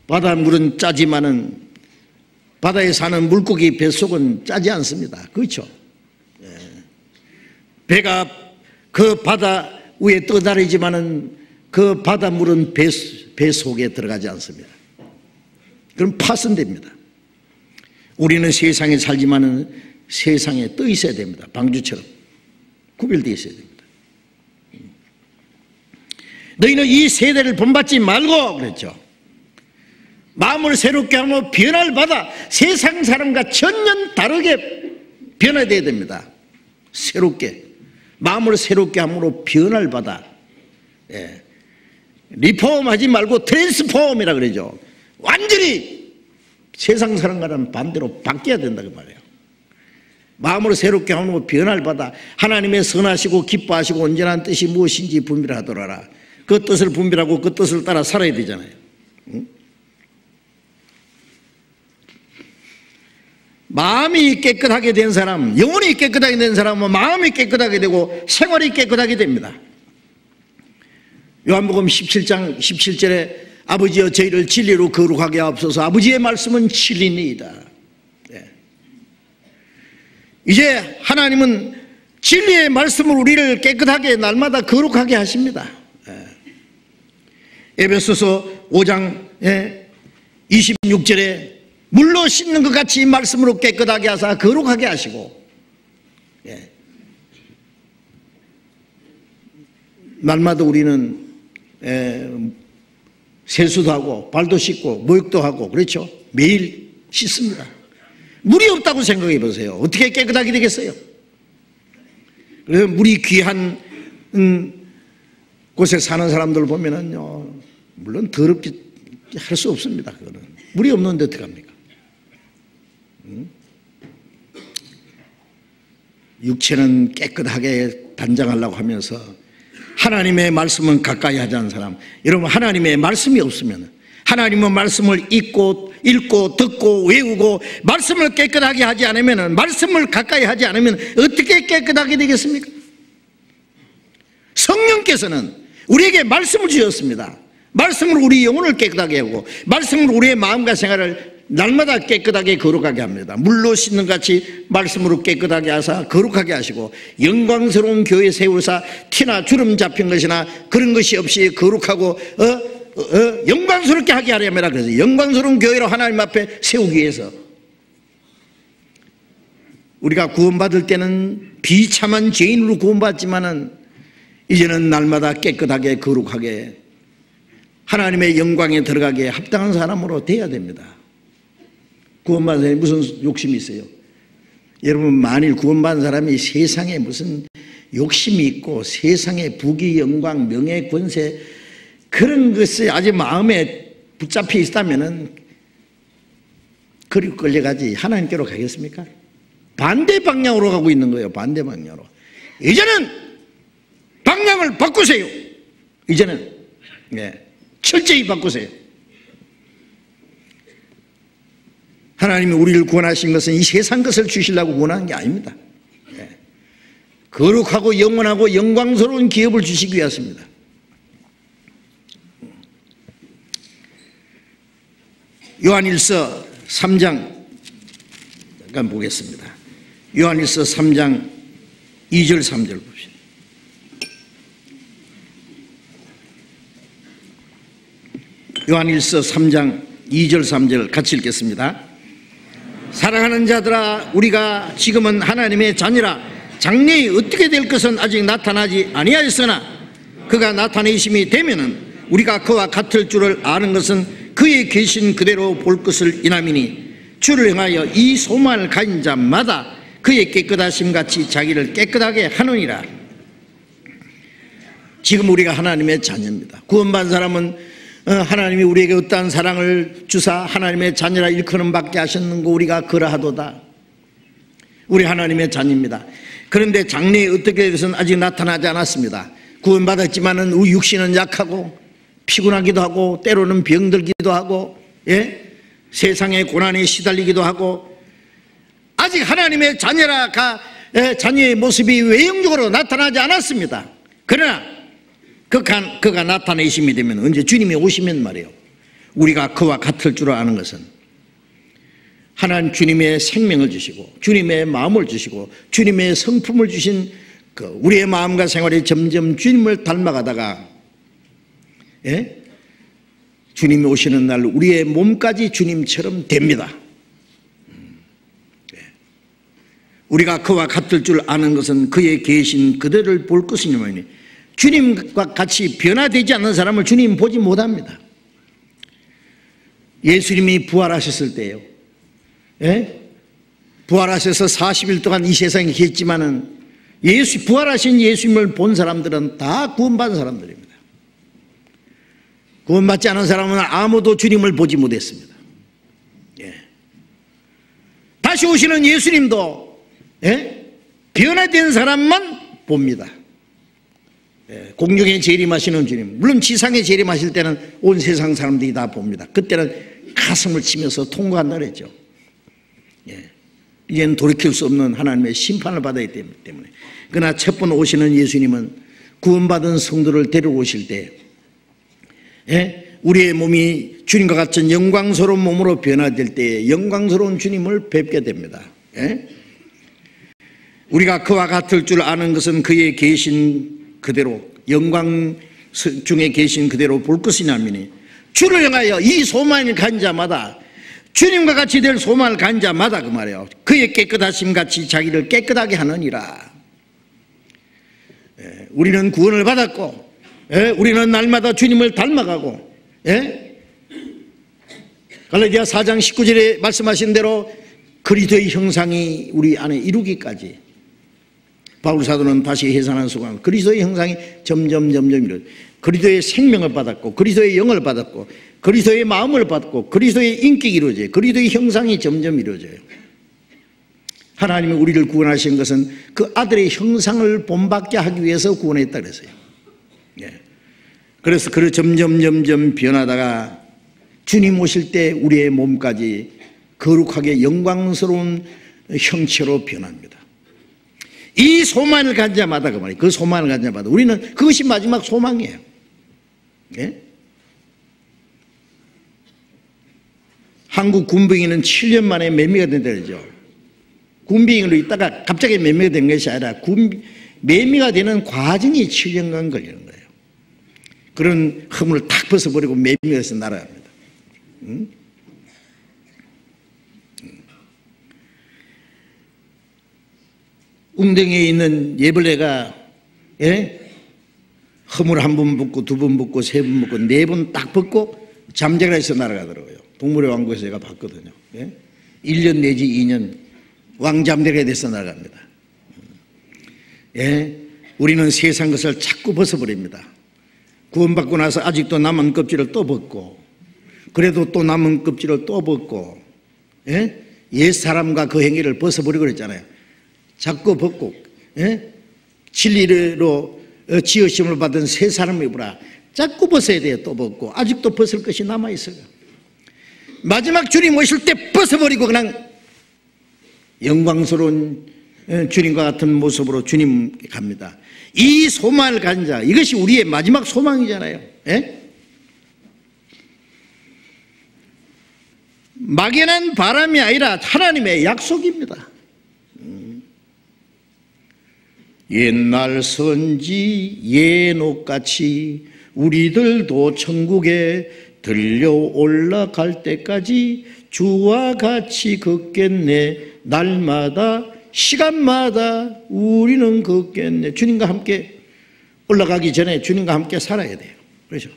바닷물은 짜지만은 바다에 사는 물고기 뱃속은 짜지 않습니다. 그렇죠? 배가 그 바다 위에 떠다니지만은 그 바닷물은 배 속에 들어가지 않습니다. 그럼 파손됩니다. 우리는 세상에 살지만은 세상에 떠 있어야 됩니다. 방주처럼 구별되어 있어야 됩니다. 너희는 이 세대를 본받지 말고 그랬죠. 마음을 새롭게 하며 변화를 받아 세상 사람과 전혀 다르게 변화되어야 됩니다. 새롭게 마음을 새롭게 함으로 변화를 받아, 리폼하지 말고 트랜스폼이라 그러죠. 완전히 세상 사람과는 반대로 바뀌어야 된다 그 말이에요. 마음으로 새롭게 함으로 변화를 받아 하나님의 선하시고 기뻐하시고 온전한 뜻이 무엇인지 분별하더라. 그 뜻을 분별하고 그 뜻을 따라 살아야 되잖아요. 마음이 깨끗하게 된 사람, 영혼이 깨끗하게 된 사람은 마음이 깨끗하게 되고 생활이 깨끗하게 됩니다. 요한복음 17장 17절에 아버지여 저희를 진리로 거룩하게 하옵소서. 아버지의 말씀은 진리니이다. 이제 하나님은 진리의 말씀으로 우리를 깨끗하게 날마다 거룩하게 하십니다. 에베소서 5장 26절에 물로 씻는 것 같이 말씀으로 깨끗하게 하사 거룩하게 하시고, 날마다 우리는 세수도 하고 발도 씻고 목욕도 하고 그렇죠. 매일 씻습니다. 물이 없다고 생각해 보세요. 어떻게 깨끗하게 되겠어요? 그래서 물이 귀한 곳에 사는 사람들 보면은요, 물론 더럽게 할 수 없습니다. 그거는 물이 없는데 어떡합니까? 육체는 깨끗하게 단장하려고 하면서 하나님의 말씀은 가까이 하지 않는 사람, 여러분, 하나님의 말씀이 없으면, 하나님의 말씀을 읽고 듣고 외우고 말씀을 깨끗하게 하지 않으면, 말씀을 가까이 하지 않으면 어떻게 깨끗하게 되겠습니까? 성령께서는 우리에게 말씀을 주셨습니다. 말씀으로 우리 영혼을 깨끗하게 하고 말씀으로 우리의 마음과 생활을 날마다 깨끗하게 거룩하게 합니다. 물로 씻는 같이 말씀으로 깨끗하게 하사 거룩하게 하시고, 영광스러운 교회 세우사 티나 주름 잡힌 것이나 그런 것이 없이 거룩하고 영광스럽게 하게 하려면, 그래서 영광스러운 교회로 하나님 앞에 세우기 위해서, 우리가 구원받을 때는 비참한 죄인으로 구원받지만은 이제는 날마다 깨끗하게 거룩하게 하나님의 영광에 들어가기에 합당한 사람으로 돼야 됩니다. 구원받은 사람이 무슨 욕심이 있어요? 여러분, 만일 구원받은 사람이 세상에 무슨 욕심이 있고 세상에 부귀 영광 명예 권세 그런 것이 아주 마음에 붙잡혀 있다면은 그리고 끌려가지 하나님께로 가겠습니까? 반대 방향으로 가고 있는 거예요. 반대 방향으로. 이제는 방향을 바꾸세요. 이제는 철저히 바꾸세요. 하나님이 우리를 구원하신 것은 이 세상 것을 주시려고 구원한 게 아닙니다. 거룩하고 영원하고 영광스러운 기업을 주시기 위해서입니다. 요한일서 3장 잠깐 보겠습니다. 요한일서 3장 2절 3절 봅시다. 요한일서 3장 2절 3절 같이 읽겠습니다. 사랑하는 자들아, 우리가 지금은 하나님의 자녀라. 장래에 어떻게 될 것은 아직 나타나지 아니하였으나 그가 나타내심이 되면은 우리가 그와 같을 줄을 아는 것은 그의 계신 그대로 볼 것을 인함이니, 주를 행하여 이 소망을 가진 자마다 그의 깨끗하심 같이 자기를 깨끗하게 하느니라. 지금 우리가 하나님의 자녀입니다. 구원받은 사람은 하나님이 우리에게 어떠한 사랑을 주사 하나님의 자녀라 일컫는 받게 하셨는 거 우리가 그러하도다. 우리 하나님의 자녀입니다. 그런데 장래에 어떻게 되서는 아직 나타나지 않았습니다. 구원받았지만은 우리 육신은 약하고 피곤하기도 하고 때로는 병들기도 하고 세상의 고난에 시달리기도 하고, 아직 하나님의 자녀라가 자녀의 모습이 외형적으로 나타나지 않았습니다. 그러나 그가 나타내심이 되면, 언제 주님이 오시면 말이에요, 우리가 그와 같을 줄 아는 것은 하나님 주님의 생명을 주시고 주님의 마음을 주시고 주님의 성품을 주신 우리의 마음과 생활이 점점 주님을 닮아가다가 주님이 오시는 날 우리의 몸까지 주님처럼 됩니다. 우리가 그와 같을 줄 아는 것은 그의 계신 그대를 볼 것이니만이, 주님과 같이 변화되지 않는 사람을 주님 보지 못합니다. 예수님이 부활하셨을 때요, 부활하셔서 40일 동안 이 세상에 계셨지만은 부활하신 예수님을 본 사람들은 다 구원받은 사람들입니다. 구원받지 않은 사람은 아무도 주님을 보지 못했습니다. 다시 오시는 예수님도 변화된 사람만 봅니다. 공중에 재림하시는 주님, 물론 지상에 재림하실 때는 온 세상 사람들이 다 봅니다. 그때는 가슴을 치면서 통곡한다 그랬죠. 이제는 돌이킬 수 없는 하나님의 심판을 받아야 되기 때문에. 그러나 첫 번 오시는 예수님은 구원받은 성도를 데려오실 때 우리의 몸이 주님과 같은 영광스러운 몸으로 변화될 때 영광스러운 주님을 뵙게 됩니다. 우리가 그와 같을 줄 아는 것은 그의 계신 그대로, 영광 중에 계신 그대로 볼 것이냐미니 주를 향하여 이 소망을 가진 자마다 주님과 같이 될 소망을 가진 자마다 그 말이에요. 그의 깨끗하심 같이 자기를 깨끗하게 하느니라. 우리는 구원을 받았고 우리는 날마다 주님을 닮아가고 갈라디아 4장 19절에 말씀하신 대로 그리스도의 형상이 우리 안에 이루기까지 바울 사도는 다시 해산한 순간 그리스도의 형상이 점점 이루어져 그리스도의 생명을 받았고 그리스도의 영을 받았고 그리스도의 마음을 받고 그리스도의 인격이 이루어져요. 그리스도의 형상이 점점 이루어져요. 하나님이 우리를 구원하신 것은 그 아들의 형상을 본받게 하기 위해서 구원했다 그랬어요. 그래서 그 점점 변하다가 주님 오실 때 우리의 몸까지 거룩하게 영광스러운 형체로 변합니다. 이 소망을 가진 자마다 그 말이에요. 그 소망을 가진 자마다 우리는 그것이 마지막 소망이에요. 한국 군병인은 7년 만에 매미가 된다 그러죠. 군병인으로 있다가 갑자기 매미가 된 것이 아니라 매미가 되는 과정이 7년간 걸리는 거예요. 그런 허물을 탁 벗어버리고 매미가 돼서 날아갑니다. 웅덩이에 있는 예벌레가 허물 한 번 벗고 두 번 벗고 세 번 벗고 네 번 딱 벗고 잠자리가 있어 날아가더라고요. 동물의 왕국에서 제가 봤거든요. 1년 내지 2년 왕잠자리가 돼서 날아갑니다. 우리는 세상 것을 자꾸 벗어버립니다. 구원받고 나서 아직도 남은 껍질을 또 벗고 그래도 또 남은 껍질을 또 벗고 옛사람과 그 행위를 벗어버리고 그랬잖아요. 자꾸 벗고 진리로 지으심을 받은 새 사람을 입으라. 자꾸 벗어야 돼요. 또 벗고 아직도 벗을 것이 남아있어요. 마지막 주님 오실 때 벗어버리고 그냥 영광스러운 주님과 같은 모습으로 주님 갑니다. 이 소망을 가진 자, 이것이 우리의 마지막 소망이잖아요. 막연한 바람이 아니라 하나님의 약속입니다. 옛날 선지 예녹같이 우리들도 천국에 들려 올라갈 때까지 주와 같이 걷겠네. 날마다 시간마다 우리는 걷겠네. 주님과 함께 올라가기 전에 주님과 함께 살아야 돼요. 그렇죠?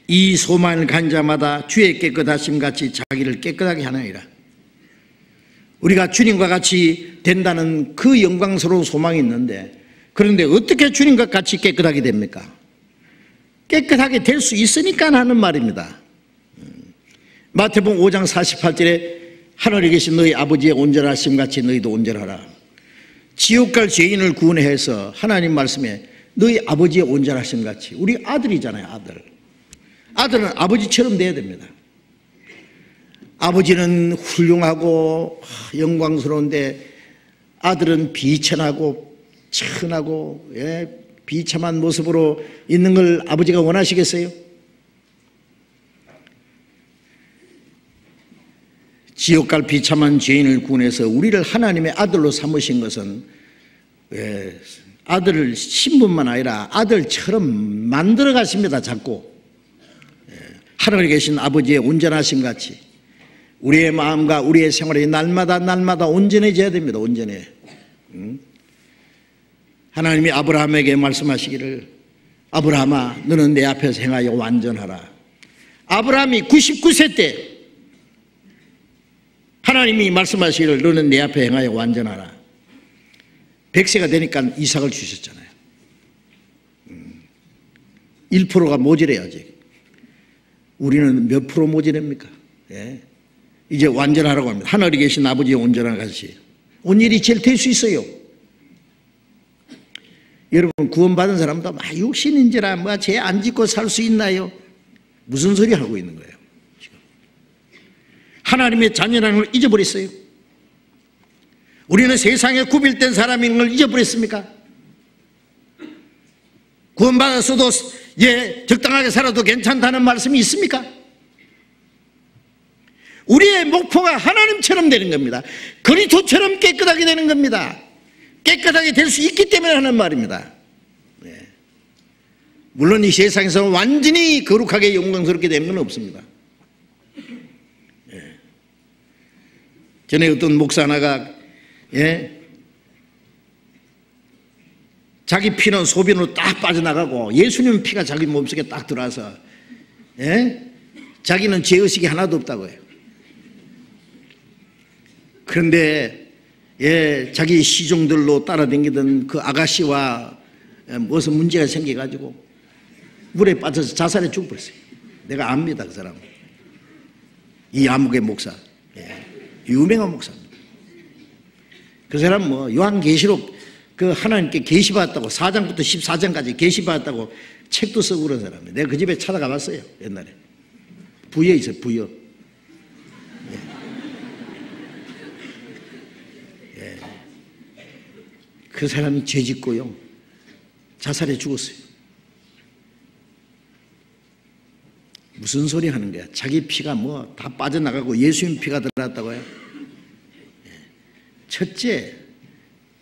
이 소망을 간 자마다 주의 깨끗하심 같이 자기를 깨끗하게 하느니라. 우리가 주님과 같이 된다는 그 영광스러운 소망이 있는데, 그런데 어떻게 주님과 같이 깨끗하게 됩니까? 깨끗하게 될 수 있으니까 하는 말입니다. 마태복음 5장 48절에 하늘에 계신 너희 아버지의 온전하심 같이 너희도 온전하라. 지옥 갈 죄인을 구원해서 하나님 말씀에 너희 아버지의 온전하심 같이, 우리 아들이잖아요. 아들은 아버지처럼 돼야 됩니다. 아버지는 훌륭하고 영광스러운데 아들은 비천하고 천하고 비참한 모습으로 있는 걸 아버지가 원하시겠어요? 지옥 갈 비참한 죄인을 구원해서 우리를 하나님의 아들로 삼으신 것은 아들을 신분만 아니라 아들처럼 만들어 가십니다. 자꾸 하늘에 계신 아버지의 온전하심 같이 우리의 마음과 우리의 생활이 날마다 온전해져야 됩니다. 온전해. 하나님이 아브라함에게 말씀하시기를, 아브라함아 너는 내 앞에서 행하여 완전하라. 아브라함이 99세 때 하나님이 말씀하시기를 너는 내 앞에 행하여 완전하라. 100세가 되니까 이삭을 주셨잖아요. 1%가 모자라요. 아직. 우리는 몇 프로 모자랍니까? 이제 완전하라고 합니다. 하늘에 계신 아버지의 온전한 같이 온 일이 제일 될 수 있어요. 여러분 구원받은 사람도 막 육신인지라 죄 안 짓고 살 수 있나요? 무슨 소리 하고 있는 거예요? 지금. 하나님의 자녀라는 걸 잊어버렸어요. 우리는 세상에 구별된 사람인 걸 잊어버렸습니까? 구원받았어도 적당하게 살아도 괜찮다는 말씀이 있습니까? 우리의 목표가 하나님처럼 되는 겁니다. 그리스도처럼 깨끗하게 되는 겁니다. 깨끗하게 될 수 있기 때문에 하는 말입니다. 물론 이 세상에서 완전히 거룩하게 영광스럽게 되는 건 없습니다. 전에 어떤 목사 하나가 자기 피는 소변으로 딱 빠져나가고 예수님 피가 자기 몸속에 딱 들어와서 자기는 죄의식이 하나도 없다고 해요. 그런데 자기 시종들로 따라다니던 그 아가씨와 무슨 문제가 생겨가지고 물에 빠져서 자살해 죽어버렸어요. 내가 압니다, 그 사람. 이 암흑의 목사, 유명한 목사입니다. 그 사람 요한계시록 그 하나님께 계시받았다고 4장부터 14장까지 계시받았다고 책도 쓰고 그런 사람이에요. 내가 그 집에 찾아가 봤어요, 옛날에. 부여 있어요, 부여. 그 사람이 죄 짓고요, 자살해 죽었어요. 무슨 소리 하는 거야? 자기 피가 다 빠져나가고 예수님 피가 들어갔다고요? 첫째,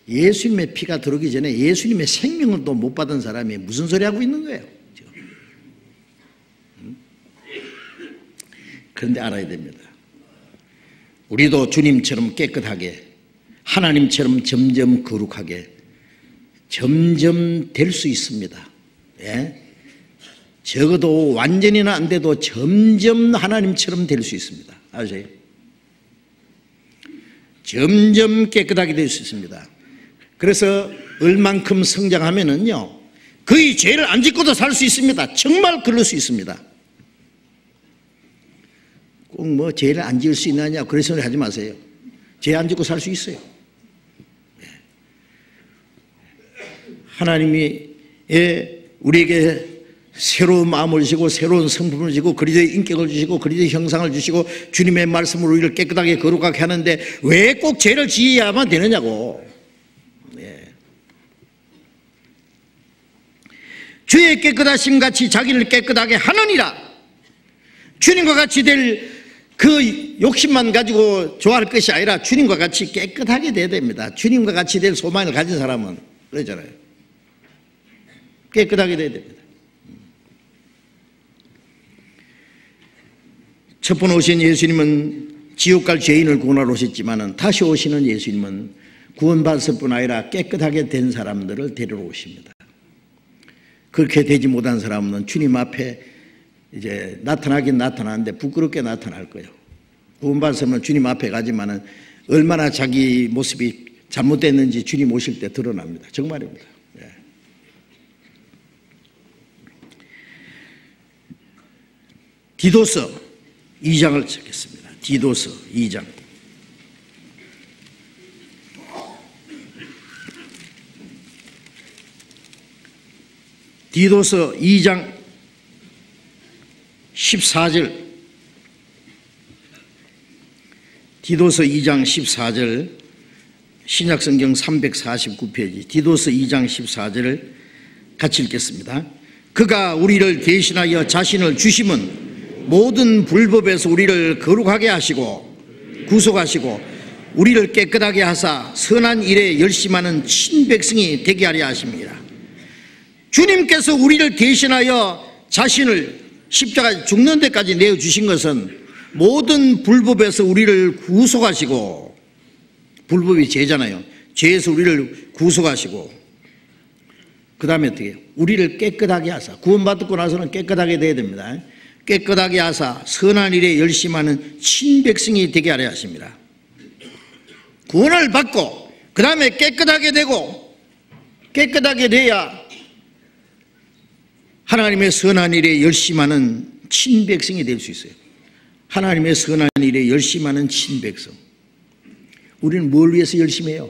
예수님의 피가 들어오기 전에 예수님의 생명을 또 못 받은 사람이 무슨 소리 하고 있는 거예요? 지금. 그런데 알아야 됩니다. 우리도 주님처럼 깨끗하게, 하나님처럼 점점 거룩하게, 점점 될 수 있습니다. 적어도 완전히는 안 돼도 점점 하나님처럼 될 수 있습니다. 아세요? 점점 깨끗하게 될 수 있습니다. 그래서 얼만큼 성장하면은요, 거의 죄를 안 짓고도 살 수 있습니다. 정말 그럴 수 있습니다. 꼭 죄를 안 지을 수 있느냐 그런 소리 하지 마세요. 죄 안 짓고 살 수 있어요. 하나님이 우리에게 새로운 마음을 주시고 새로운 성품을 주시고 그리스도의 인격을 주시고 그리스도의 형상을 주시고 주님의 말씀으로 우리를 깨끗하게 거룩하게 하는데 왜 꼭 죄를 지어야만 되느냐고. 주의 깨끗하심 같이 자기를 깨끗하게 하느니라. 주님과 같이 될 그 욕심만 가지고 좋아할 것이 아니라 주님과 같이 깨끗하게 돼야 됩니다. 주님과 같이 될 소망을 가진 사람은 그러잖아요. 깨끗하게 돼야 됩니다. 첫 번 오신 예수님은 지옥 갈 죄인을 구원하러 오셨지만 다시 오시는 예수님은 구원받았을 뿐 아니라 깨끗하게 된 사람들을 데리러 오십니다. 그렇게 되지 못한 사람은 주님 앞에 이제 나타나긴 나타나는데 부끄럽게 나타날 거예요. 구원받았으면 주님 앞에 가지만은 얼마나 자기 모습이 잘못됐는지 주님 오실 때 드러납니다. 정말입니다. 디도서 2장을 찾겠습니다. 디도서 2장. 디도서 2장 14절. 디도서 2장 14절. 신약성경 349페이지. 디도서 2장 14절을 같이 읽겠습니다. 그가 우리를 대신하여 자신을 주심은 모든 불법에서 우리를 거룩하게 하시고 구속하시고 우리를 깨끗하게 하사 선한 일에 열심하는 친백성이 되게 하려 하십니다. 주님께서 우리를 대신하여 자신을 십자가에 죽는 데까지 내어주신 것은 모든 불법에서 우리를 구속하시고, 불법이 죄잖아요. 죄에서 우리를 구속하시고 그 다음에 어떻게 해요? 우리를 깨끗하게 하사, 구원받고 나서는 깨끗하게 돼야 됩니다. 깨끗하게 하사 선한 일에 열심하는 친백성이 되게 하려 하십니다. 구원을 받고 그 다음에 깨끗하게 되고, 깨끗하게 돼야 하나님의 선한 일에 열심하는 친백성이 될 수 있어요. 하나님의 선한 일에 열심하는 친백성. 우리는 뭘 위해서 열심히 해요?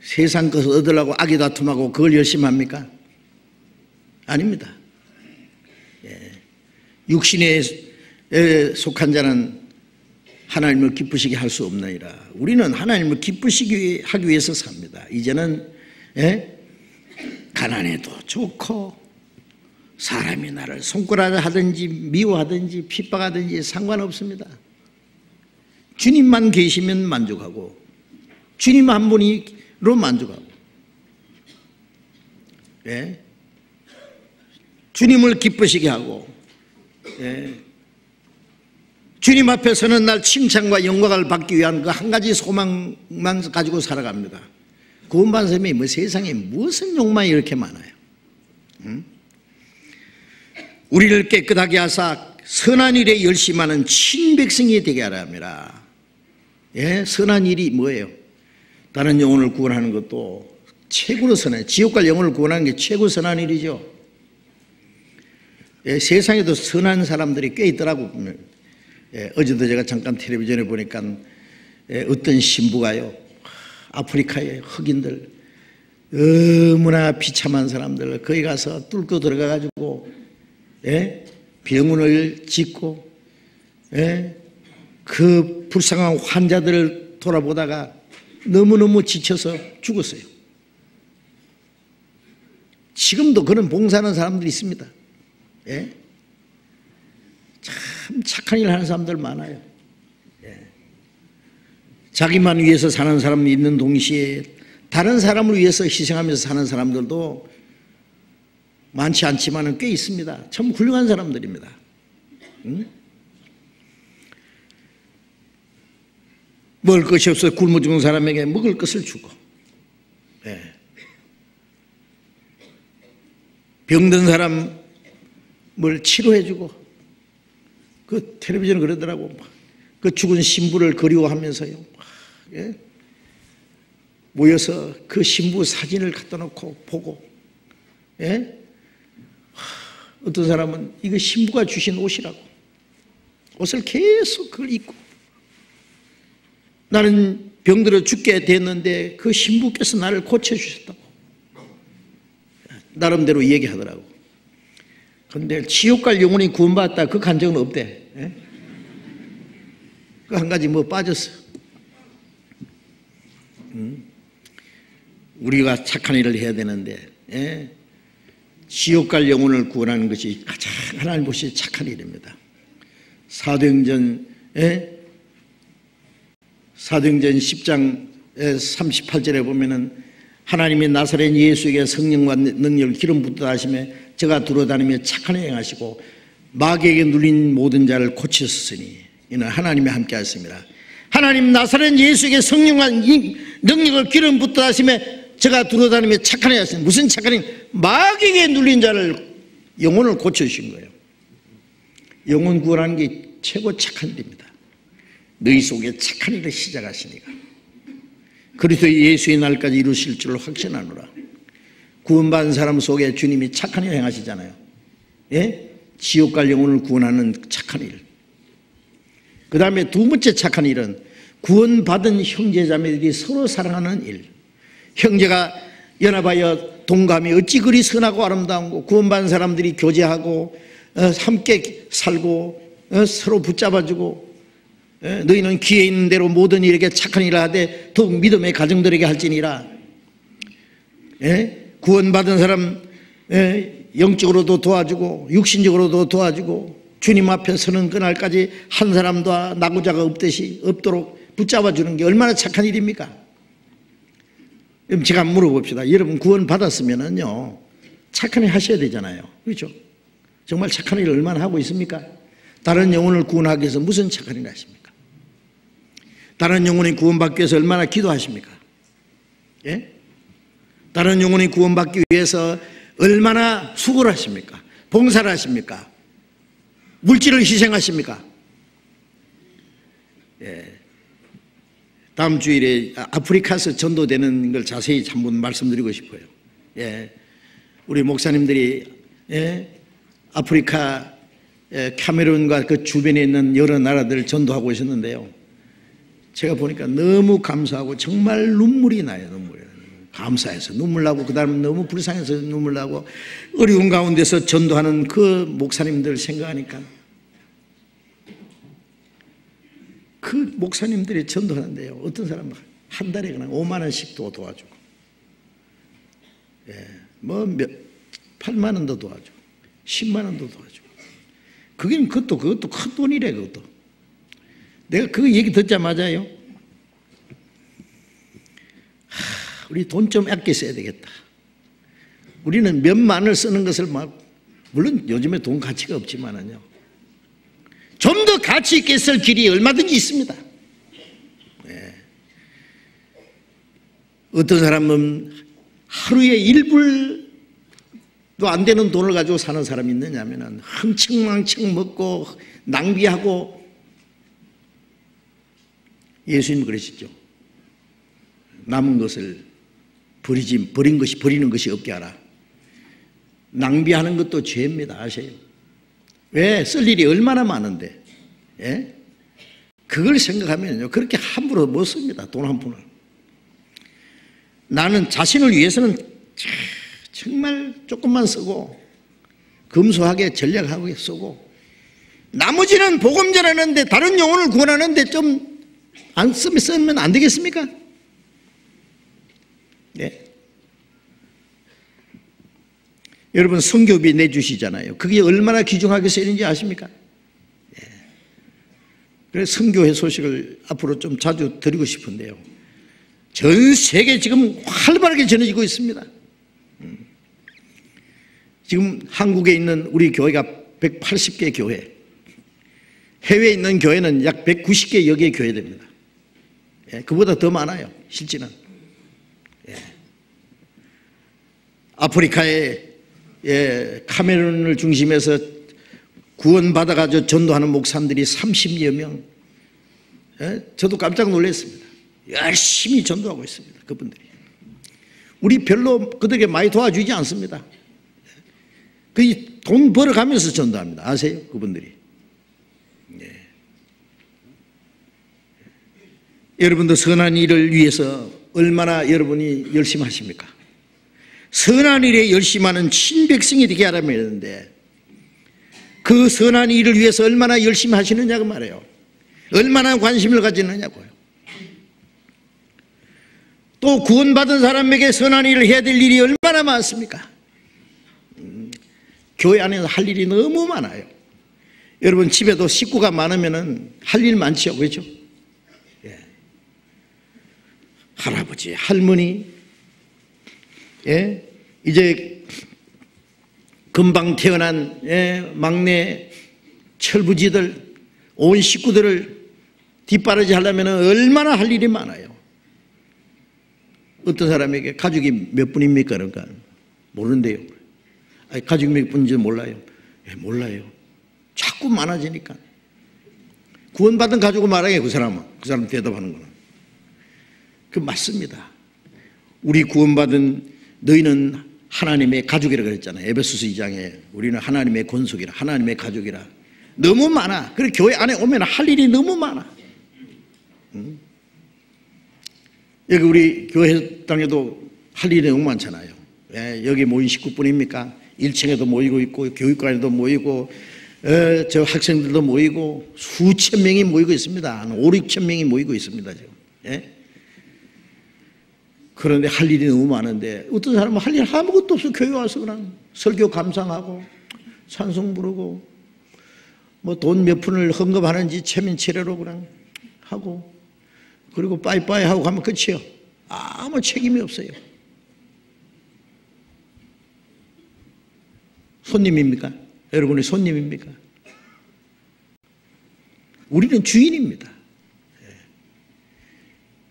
세상 것을 얻으려고 악이 다툼하고 그걸 열심히 합니까? 아닙니다. 육신에 속한 자는 하나님을 기쁘시게 할 수 없느니라. 우리는 하나님을 기쁘시게 하기 위해서 삽니다. 이제는 가난해도 좋고 사람이 나를 손가락하든지 미워하든지 핍박하든지 상관없습니다. 주님만 계시면 만족하고 주님 한 분으로 만족하고, 예? 주님을 기쁘시게 하고, 예? 주님 앞에 서는 날 칭찬과 영광을 받기 위한 그 한 가지 소망만 가지고 살아갑니다. 구원받은 사람이 뭐 세상에 무슨 욕망이 이렇게 많아요? 응? 우리를 깨끗하게 하사 선한 일에 열심하는 친백성이 되게 하라 합니다. 예? 선한 일이 뭐예요? 다른 영혼을 구원하는 것도 최고로 선한, 지옥 갈 영혼을 구원하는 게 최고 선한 일이죠. 예, 세상에도 선한 사람들이 꽤 있더라고 보면. 예, 어제도 제가 잠깐 텔레비전에 보니까 어떤 신부가요, 아프리카의 흑인들, 너무나 비참한 사람들 거기 가서 뚫고 들어가가지고, 예? 병원을 짓고, 예? 그 불쌍한 환자들을 돌아보다가 너무너무 지쳐서 죽었어요. 지금도 그런 봉사하는 사람들이 있습니다. 예? 참 착한 일 하는 사람들 많아요. 예. 자기만 위해서 사는 사람이 있는 동시에 다른 사람을 위해서 희생하면서 사는 사람들도 많지 않지만 꽤 있습니다. 참 훌륭한 사람들입니다. 응? 먹을 것이 없어 굶어 죽은 사람에게 먹을 것을 주고, 예. 병든 사람을 치료해주고, 그 텔레비전 그러더라고. 그 죽은 신부를 그리워하면서요, 예? 모여서 그 신부 사진을 갖다 놓고 보고, 예? 어떤 사람은 이거 신부가 주신 옷이라고 옷을 계속 그걸 입고, 나는 병들어 죽게 됐는데 그 신부께서 나를 고쳐주셨다고 나름대로 얘기하더라고. 그런데 지옥 갈 영혼이 구원받았다 그 간증은 없대. 예? 그 한 가지 뭐 빠졌어. 우리가 착한 일을 해야 되는데, 예? 지옥 갈 영혼을 구원하는 것이 가장 하나님 보시 착한 일입니다. 사도행전 10장 38절에 보면은 하나님이 나사렛 예수에게 성령과 능력을 기름 붓다 하시며 저가 두루다니며 착한 일 행하시고 마귀에게 눌린 모든 자를 고치셨으니 이는 하나님이 함께 하셨습니다. 하나님 나사렛 예수에게 성령과 능력을 기름 붓다 하시며 저가 두루다니며 착한 일 하시니 무슨 착한 일? 마귀에게 눌린 자를 영혼을 고쳐주신 거예요. 영혼 구원하는 게 최고 착한 일입니다. 너희 속에 착한 일을 시작하시니까 그리스도 예수의 날까지 이루실 줄로 확신하노라. 구원받은 사람 속에 주님이 착한 일 행하시잖아요. 예? 지옥 갈 영혼을 구원하는 착한 일. 그 다음에 두 번째 착한 일은 구원받은 형제자매들이 서로 사랑하는 일. 형제가 연합하여 동감이 어찌 그리 선하고 아름다운고, 구원받은 사람들이 교제하고 함께 살고 서로 붙잡아주고, 너희는 기회 있는 대로 모든 일에게 착한 일을 하되 더욱 믿음의 가정들에게 할지니라. 구원받은 사람 영적으로도 도와주고 육신적으로도 도와주고 주님 앞에 서는 그날까지 한 사람도 낙오자가 없도록 붙잡아주는 게 얼마나 착한 일입니까? 그럼 제가 물어봅시다. 여러분 구원받았으면은요 착한 일 하셔야 되잖아요. 그렇죠? 정말 착한 일을 얼마나 하고 있습니까? 다른 영혼을 구원하기 위해서 무슨 착한 일을 하십니까? 다른 영혼이 구원받기 위해서 얼마나 기도하십니까? 예? 다른 영혼이 구원받기 위해서 얼마나 수고를 하십니까? 봉사를 하십니까? 물질을 희생하십니까? 예. 다음 주일에 아프리카에서 전도되는 걸 자세히 한번 말씀드리고 싶어요. 예. 우리 목사님들이 아프리카 카메룬과 그 주변에 있는 여러 나라들을 전도하고 오셨는데요. 제가 보니까 너무 감사하고 정말 눈물이 나요. 눈물이. 감사해서 눈물 나고, 그 다음에 너무 불쌍해서 눈물 나고, 어려운 가운데서 전도하는 그 목사님들 생각하니까 그 목사님들이 전도하는데요, 어떤 사람은 한 달에 그냥 5만 원씩도 도와주고, 뭐 8만 원도 도와주고 10만 원도 도와주고. 그것도 큰 돈이래. 그것도 내가 그 얘기 듣자마자요, 우리 돈 좀 아껴 써야 되겠다. 우리는 몇만을 쓰는 것을 물론 요즘에 돈 가치가 없지만은요, 좀 더 가치 있게 쓸 길이 얼마든지 있습니다. 네. 어떤 사람은 하루에 1불도 안 되는 돈을 가지고 사는 사람이 있느냐면 흥청망청 먹고 낭비하고. 예수님 그러시죠. 남은 것을 버리는 것이 없게 하라. 낭비하는 것도 죄입니다. 아세요? 왜? 쓸 일이 얼마나 많은데. 예? 그걸 생각하면요, 그렇게 함부로 못 씁니다. 돈 한 푼을. 나는 자신을 위해서는 정말 조금만 쓰고 검소하게 전략하고 쓰고, 나머지는 복음 전하는데, 다른 영혼을 구원하는데 좀 안 쓰면 안 되겠습니까? 네. 여러분, 성교비 내주시잖아요. 그게 얼마나 귀중하게 쓰이는지 아십니까? 네. 그래서 성교회 소식을 앞으로 좀 자주 드리고 싶은데요, 전 세계 지금 활발하게 전해지고 있습니다. 지금 한국에 있는 우리 교회가 180개 교회, 해외에 있는 교회는 약 190개 여기에 교회 됩니다. 예, 그보다 더 많아요, 실제는. 예. 아프리카의 카메룬을 중심해서 구원받아가지고 전도하는 목사님들이 30여 명. 예? 저도 깜짝 놀랐습니다. 열심히 전도하고 있습니다, 그분들이. 우리 별로 그들에게 많이 도와주지 않습니다. 그 돈 벌어가면서 전도합니다. 아세요? 그분들이. 네. 여러분도 선한 일을 위해서 얼마나 여러분이 열심히 하십니까? 선한 일에 열심하는 친백성이 되게 하라며 했는데, 그 선한 일을 위해서 얼마나 열심히 하시느냐고 말해요. 얼마나 관심을 가지느냐고요. 또 구원받은 사람에게 선한 일을 해야 될 일이 얼마나 많습니까? 교회 안에서 할 일이 너무 많아요. 여러분, 집에도 식구가 많으면 할 일 많지요, 그렇죠? 예. 할아버지, 할머니, 예? 이제 금방 태어난 막내 철부지들, 온 식구들을 뒷바라지 하려면 얼마나 할 일이 많아요. 어떤 사람에게 가족이 몇 분입니까? 그러니까 모르는데요. 아니, 가족이 몇 분인지 몰라요. 예, 몰라요. 자꾸 많아지니까. 구원받은 가족을 말하게, 그 사람은. 그 사람 대답하는 거는. 그 맞습니다. 우리 구원받은 너희는 하나님의 가족이라 그랬잖아요. 에베소서 2장에 우리는 하나님의 권속이라, 하나님의 가족이라. 너무 많아. 그래, 교회 안에 오면 할 일이 너무 많아. 여기 우리 교회 땅에도 할 일이 너무 많잖아요. 예, 여기 모인 식구뿐입니까? 1층에도 모이고 있고, 교육관에도 모이고, 저 학생들도 모이고, 수천 명이 모이고 있습니다. 한 5, 6천 명이 모이고 있습니다, 지금. 예? 그런데 할 일이 너무 많은데, 어떤 사람은 할 일 아무것도 없어. 교회 와서 그냥 설교 감상하고, 찬송 부르고, 뭐 돈 몇 푼을 헌금하는지 체면치레로 그냥 하고, 그리고 빠이빠이 하고 가면 끝이에요. 아무 책임이 없어요. 손님입니까? 여러분이 손님입니까? 우리는 주인입니다.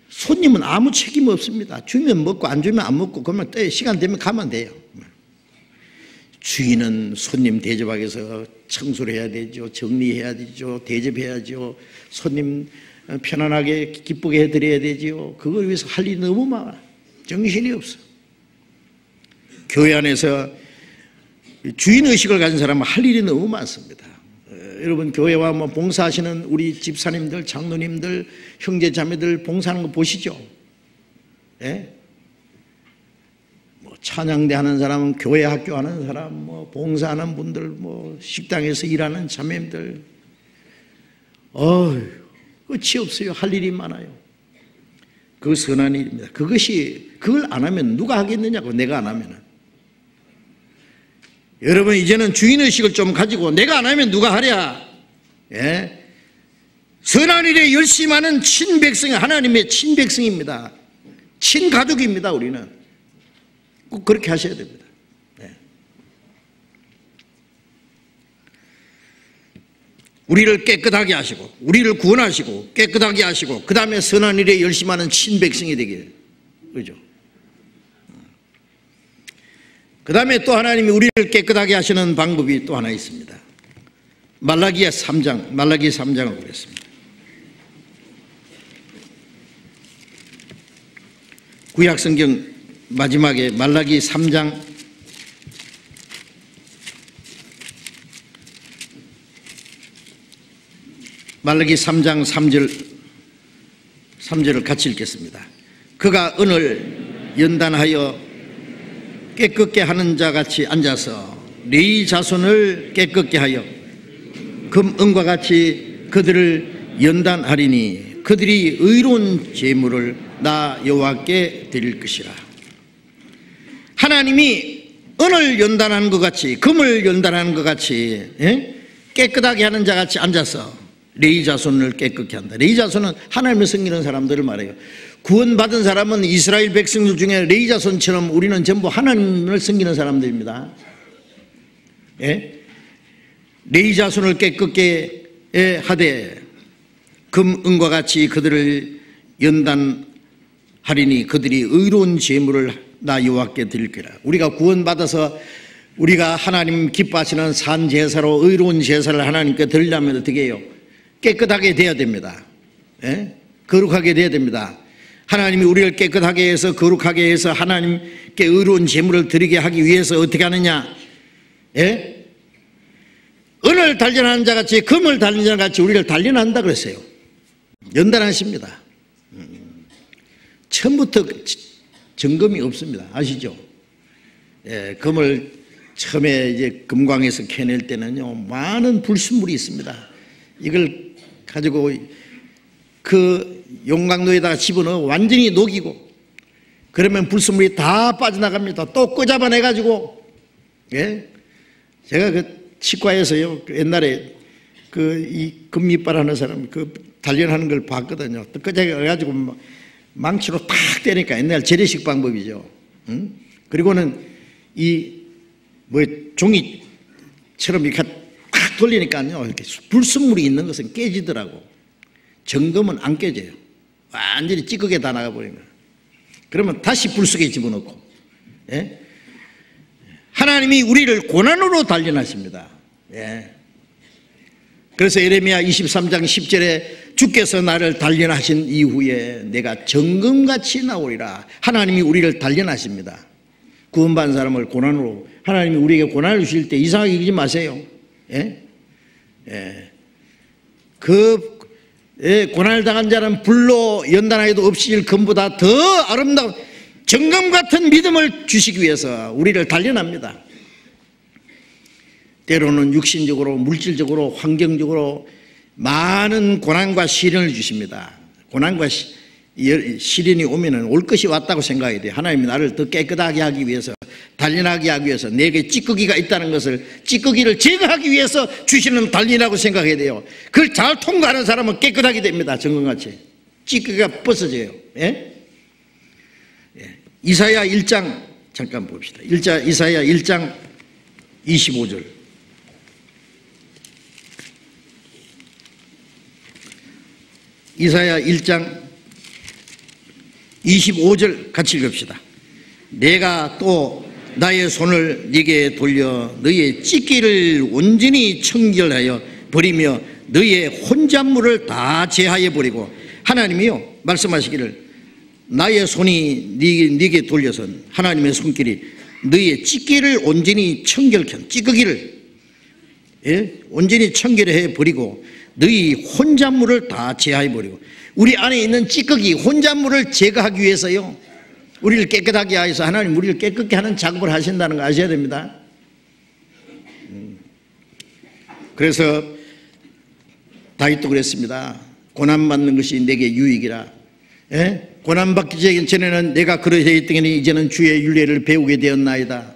손님은 아무 책임 없습니다. 주면 먹고 안 주면 안 먹고, 그러면 시간 되면 가면 돼요. 주인은 손님 대접하기 위해서 청소를 해야 되죠. 정리해야 되죠. 대접해야죠. 손님 편안하게 기쁘게 해드려야 되죠. 그걸 위해서 할 일이 너무 많아. 정신이 없어. 교회 안에서 주인의식을 가진 사람은 할 일이 너무 많습니다. 여러분, 교회와 뭐 봉사하시는 우리 집사님들, 장로님들, 형제 자매들 봉사하는 거 보시죠. 예? 뭐 찬양대 하는 사람은, 교회 학교 하는 사람, 뭐 봉사하는 분들, 뭐 식당에서 일하는 자매님들, 끝이 없어요. 할 일이 많아요. 그거 선한 일입니다. 그걸 안 하면 누가 하겠느냐고, 내가 안 하면은. 여러분, 이제는 주인의식을 좀 가지고 내가 안 하면 누가 하랴. 예? 선한 일에 열심히 하는 친백성이 하나님의 친백성입니다. 친가족입니다. 우리는 꼭 그렇게 하셔야 됩니다. 우리를 깨끗하게 하시고 우리를 구원하시고 깨끗하게 하시고 그 다음에 선한 일에 열심하는 친백성이 되길. 그죠? 그 다음에 또 하나님이 우리를 깨끗하게 하시는 방법이 또 하나 있습니다. 말라기 3장을 보겠습니다. 구약성경 마지막에 말라기 3장 3절을 같이 읽겠습니다. 그가 은을 연단하여 깨끗게 하는 자 같이 앉아서 레위 자손을 깨끗게 하여 금 은과 같이 그들을 연단하리니 그들이 의로운 제물을 나 여호와께 드릴 것이라. 하나님이 은을 연단하는 것 같이 금을 연단하는 것 같이 깨끗하게 하는 자 같이 앉아서 레위 자손을 깨끗게 한다. 레위 자손은 하나님을 섬기는 사람들을 말해요. 구원받은 사람은 이스라엘 백성들 중에 레위 자손처럼 우리는 전부 하나님을 섬기는 사람들입니다. 레위 자손을 깨끗게 하되 금 은과 같이 그들을 연단하리니 그들이 의로운 제물을 나 여호와께 드릴 거라. 우리가 구원받아서 우리가 하나님 기뻐하시는 산 제사로 의로운 제사를 하나님께 드리려면 어떻게 해요? 깨끗하게 돼야 됩니다. 거룩하게 돼야 됩니다. 하나님이 우리를 깨끗하게 해서 거룩하게 해서 하나님께 의로운 제물을 드리게 하기 위해서 어떻게 하느냐? 은을 단련하는 자 같이 금을 단련하는 자 같이 우리를 단련한다 그랬어요. 연단하십니다. 처음부터 점검이 없습니다. 아시죠? 금을 처음에 이제 금광에서 캐낼 때는요 많은 불순물이 있습니다. 이걸 가지고 그 용광로에다가 집어넣어 완전히 녹이고 그러면 불순물이 다 빠져나갑니다. 또 끄잡아내가지고 제가 그 치과에서요 옛날에 그 이 금이빨 하는 사람 그 단련하는 걸 봤거든요. 또 끄잡아내가지고 망치로 탁 때리니까 옛날 재래식 방법이죠. 그리고는 이 뭐 종이처럼 이렇게 탁 돌리니까요 이렇게 불순물이 있는 것은 깨지더라고. 점검은 안 깨져요. 완전히 찌그게 다 나가버리는 거예요. 그러면 다시 불 속에 집어넣고. 하나님이 우리를 고난으로 단련하십니다. 그래서 에레미야 23장 10절에 주께서 나를 단련하신 이후에 내가 정금같이 나오리라. 하나님이 우리를 단련하십니다. 구원받은 사람을 고난으로 하나님이 우리에게 고난을 주실 때 이상하게 여기지 마세요. 고난을 당한 자는 불로 연단하여도 없이질 금보다 더 아름다운 정금 같은 믿음을 주시기 위해서 우리를 단련합니다. 때로는 육신적으로 물질적으로 환경적으로 많은 고난과 시련을 주십니다. 고난과 시련이 오면은 올 것이 왔다고 생각해야 돼요. 하나님이 나를 더 깨끗하게 하기 위해서 단련하게 하기 위해서 내게 찌꺼기가 있다는 것을 찌꺼기를 제거하기 위해서 주시는 단련이라고 생각해야 돼요. 그걸 잘 통과하는 사람은 깨끗하게 됩니다. 정금같이 찌꺼기가 벗어져요. 이사야 1장 잠깐 봅시다. 이사야 1장 25절 이사야 1장 25절 같이 읽읍시다. 내가 또 나의 손을 네게 돌려 너의 찢기를 온전히 청결하여 버리며 너의 혼잣물을 다 제하여 버리고. 하나님이요 말씀하시기를 나의 손이 네게 돌려선 하나님의 손길이 너의 찢기를 온전히 청결케 찌꺼기를 온전히 청결해 버리고 너희 혼잣물을 다 제하여 버리고. 우리 안에 있는 찌꺼기 혼잣물을 제거하기 위해서요 우리를 깨끗하게 하여서 하나님 우리를 깨끗게 하는 작업을 하신다는 거 아셔야 됩니다. 그래서 다윗도 그랬습니다. 고난받는 것이 내게 유익이라. 고난받기 전에는 내가 그러했더니 이제는 주의 윤례를 배우게 되었나이다.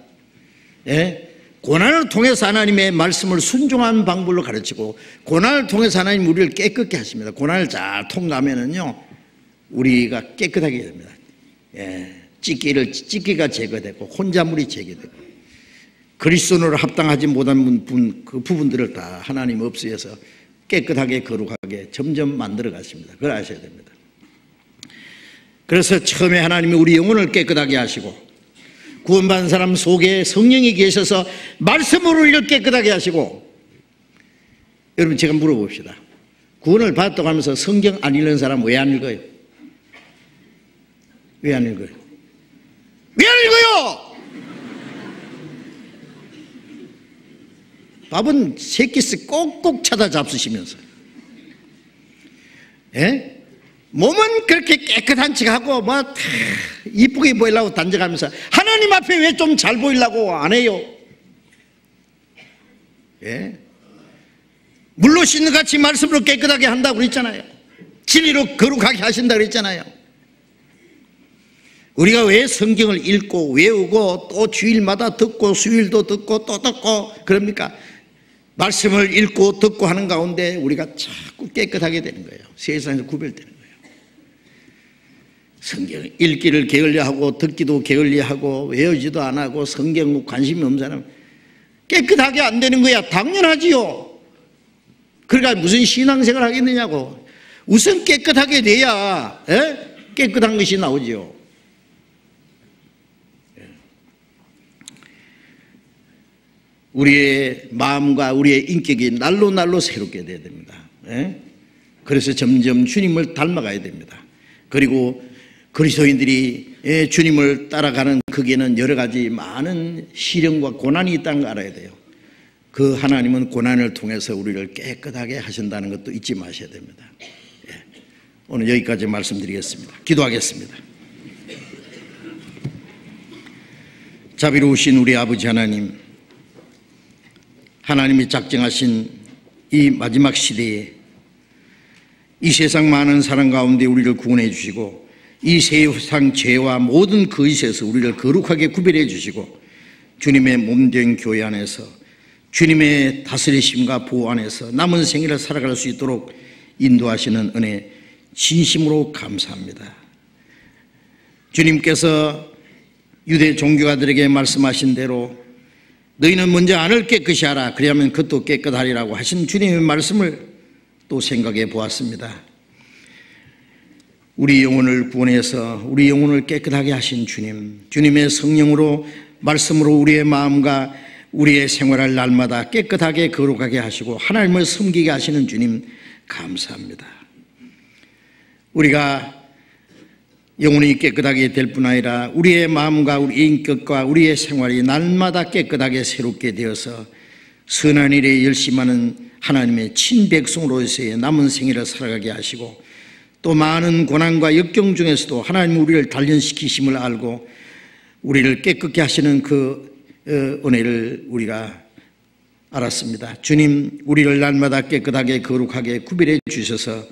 고난을 통해서 하나님의 말씀을 순종한 방법으로 가르치고 고난을 통해서 하나님 우리를 깨끗게 하십니다. 고난을 잘 통과하면은요 우리가 깨끗하게 됩니다. 찌기가 제거되고 혼잣물이 제거되고 그리스도로 합당하지 못한 그 부분들을 다 하나님 없애서 깨끗하게 거룩하게 점점 만들어 가십니다. 그걸 아셔야 됩니다. 그래서 처음에 하나님이 우리 영혼을 깨끗하게 하시고 구원받은 사람 속에 성령이 계셔서 말씀으로 우리를 깨끗하게 하시고, 여러분 제가 물어봅시다. 구원을 받았다고 하면서 성경 안 읽는 사람 왜 안 읽어요? 왜 안 읽어요? 왜 안 읽어요? 밥은 새끼스 꼭꼭 찾아 잡수시면서, 예? 몸은 그렇게 깨끗한 척하고 뭐 이쁘게 보이려고 단정하면서 하나님 앞에 왜 좀 잘 보이려고 안 해요? 예? 물로 씻는 같이 말씀으로 깨끗하게 한다고 그랬잖아요. 진리로 거룩하게 하신다고 그랬잖아요. 우리가 왜 성경을 읽고 외우고 또 주일마다 듣고 수요일도 듣고 또 듣고 그럽니까? 말씀을 읽고 듣고 하는 가운데 우리가 자꾸 깨끗하게 되는 거예요. 세상에서 구별되는 거예요. 성경 읽기를 게을리하고 듣기도 게을리하고 외우지도 안 하고 성경 관심이 없는 사람 깨끗하게 안 되는 거야. 당연하지요. 그러니까 무슨 신앙생활 하겠느냐고. 우선 깨끗하게 돼야 깨끗한 것이 나오지요. 우리의 마음과 우리의 인격이 날로 날로 새롭게 돼야 됩니다. 그래서 점점 주님을 닮아가야 됩니다. 그리고 그리스도인들이 주님을 따라가는 거기에는 여러 가지 많은 시련과 고난이 있다는 걸 알아야 돼요. 그 하나님은 고난을 통해서 우리를 깨끗하게 하신다는 것도 잊지 마셔야 됩니다. 오늘 여기까지 말씀드리겠습니다. 기도하겠습니다. 자비로우신 우리 아버지 하나님, 하나님이 작정하신 이 마지막 시대에 이 세상 많은 사람 가운데 우리를 구원해 주시고 이 세상 죄와 모든 거짓에서 우리를 거룩하게 구별해 주시고 주님의 몸된 교회 안에서 주님의 다스리심과 보호 안에서 남은 생애를 살아갈 수 있도록 인도하시는 은혜 진심으로 감사합니다. 주님께서 유대 종교가들에게 말씀하신 대로 너희는 먼저 안을 깨끗이 하라 그리하면 그것도 깨끗하리라고 하신 주님의 말씀을 또 생각해 보았습니다. 우리 영혼을 구원해서 우리 영혼을 깨끗하게 하신 주님, 주님의 성령으로 말씀으로 우리의 마음과 우리의 생활을 날마다 깨끗하게 거룩하게 하시고 하나님을 섬기게 하시는 주님 감사합니다. 우리가 영혼이 깨끗하게 될 뿐 아니라 우리의 마음과 우리의 인격과 우리의 생활이 날마다 깨끗하게 새롭게 되어서 선한 일에 열심하는 하나님의 친백성으로서의 남은 생애를 살아가게 하시고 또 많은 고난과 역경 중에서도 하나님 우리를 단련시키심을 알고 우리를 깨끗게 하시는 그 은혜를 우리가 알았습니다. 주님, 우리를 날마다 깨끗하게 거룩하게 구별해 주셔서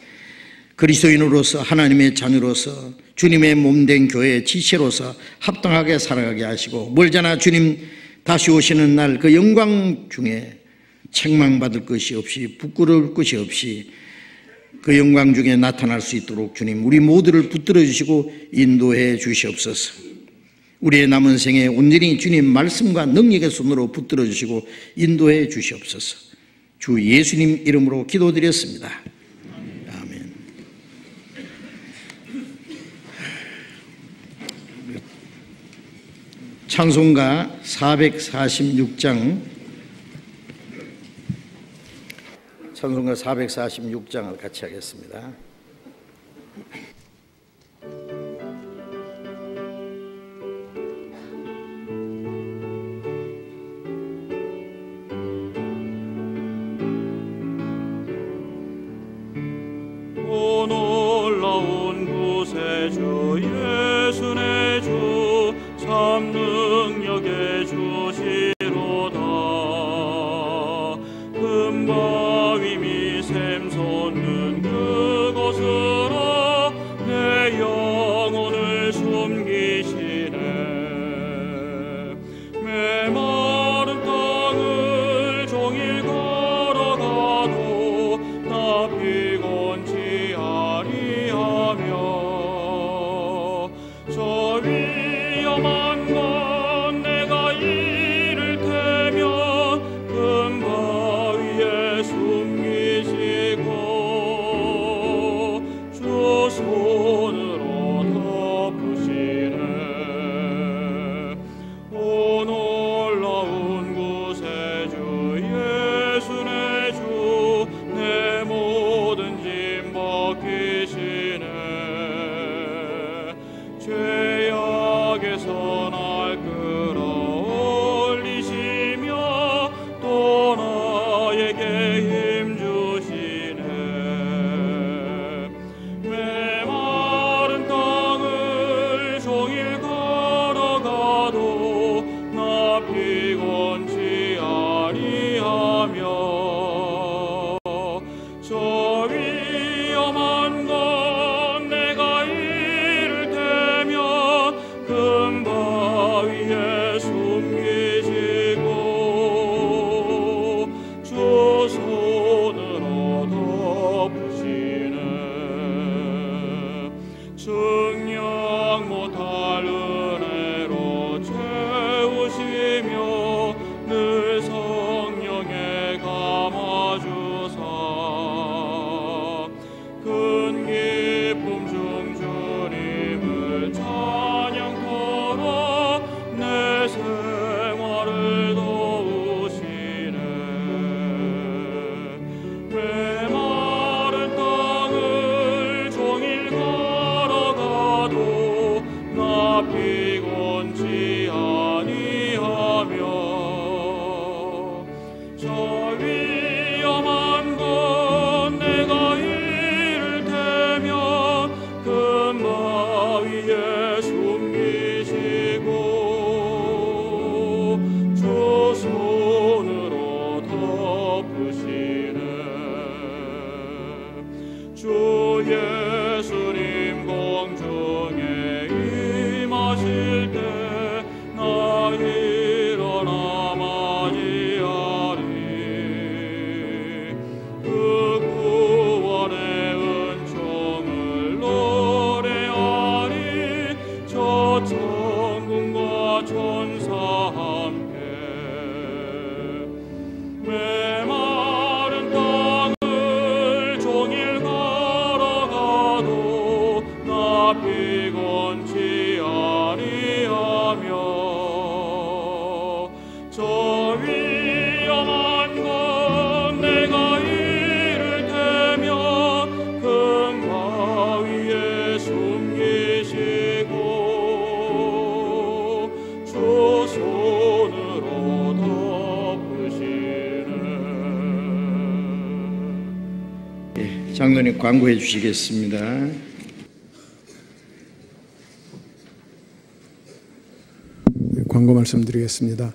그리스도인으로서 하나님의 자녀로서 주님의 몸된 교회의 지체로서 합당하게 살아가게 하시고 멀잖아 주님 다시 오시는 날 그 영광 중에 책망받을 것이 없이 부끄러울 것이 없이 그 영광 중에 나타날 수 있도록 주님 우리 모두를 붙들어 주시고 인도해 주시옵소서. 우리의 남은 생에 온전히 주님 말씀과 능력의 손으로 붙들어 주시고 인도해 주시옵소서. 주 예수님 이름으로 기도드렸습니다. 아멘. 찬송가 446장 찬송가 446장을 같이 하겠습니다. 오 놀라운 구세주 예수 내 주 참 능력의 주시로다. 금바위 샘솟는 그곳으로 내 영혼을 숨기시네. 메마른 땅을 종일 걸어가도 나 피곤치 아니하며 예수님 공중에 임하실 때 나 일어나 맞이하리. 그 구원의 은총을 노래하리. 저 천군과 천사 함께 메마른 땅을 종일 걸어가도 나 피곤치 아니하며 저 위험한 곳 내가 이를 테며 큰 바위에 숨기시고 주 손으로 덮으시네. 장로님 광고해 주시겠습니다. 광고 말씀드리겠습니다.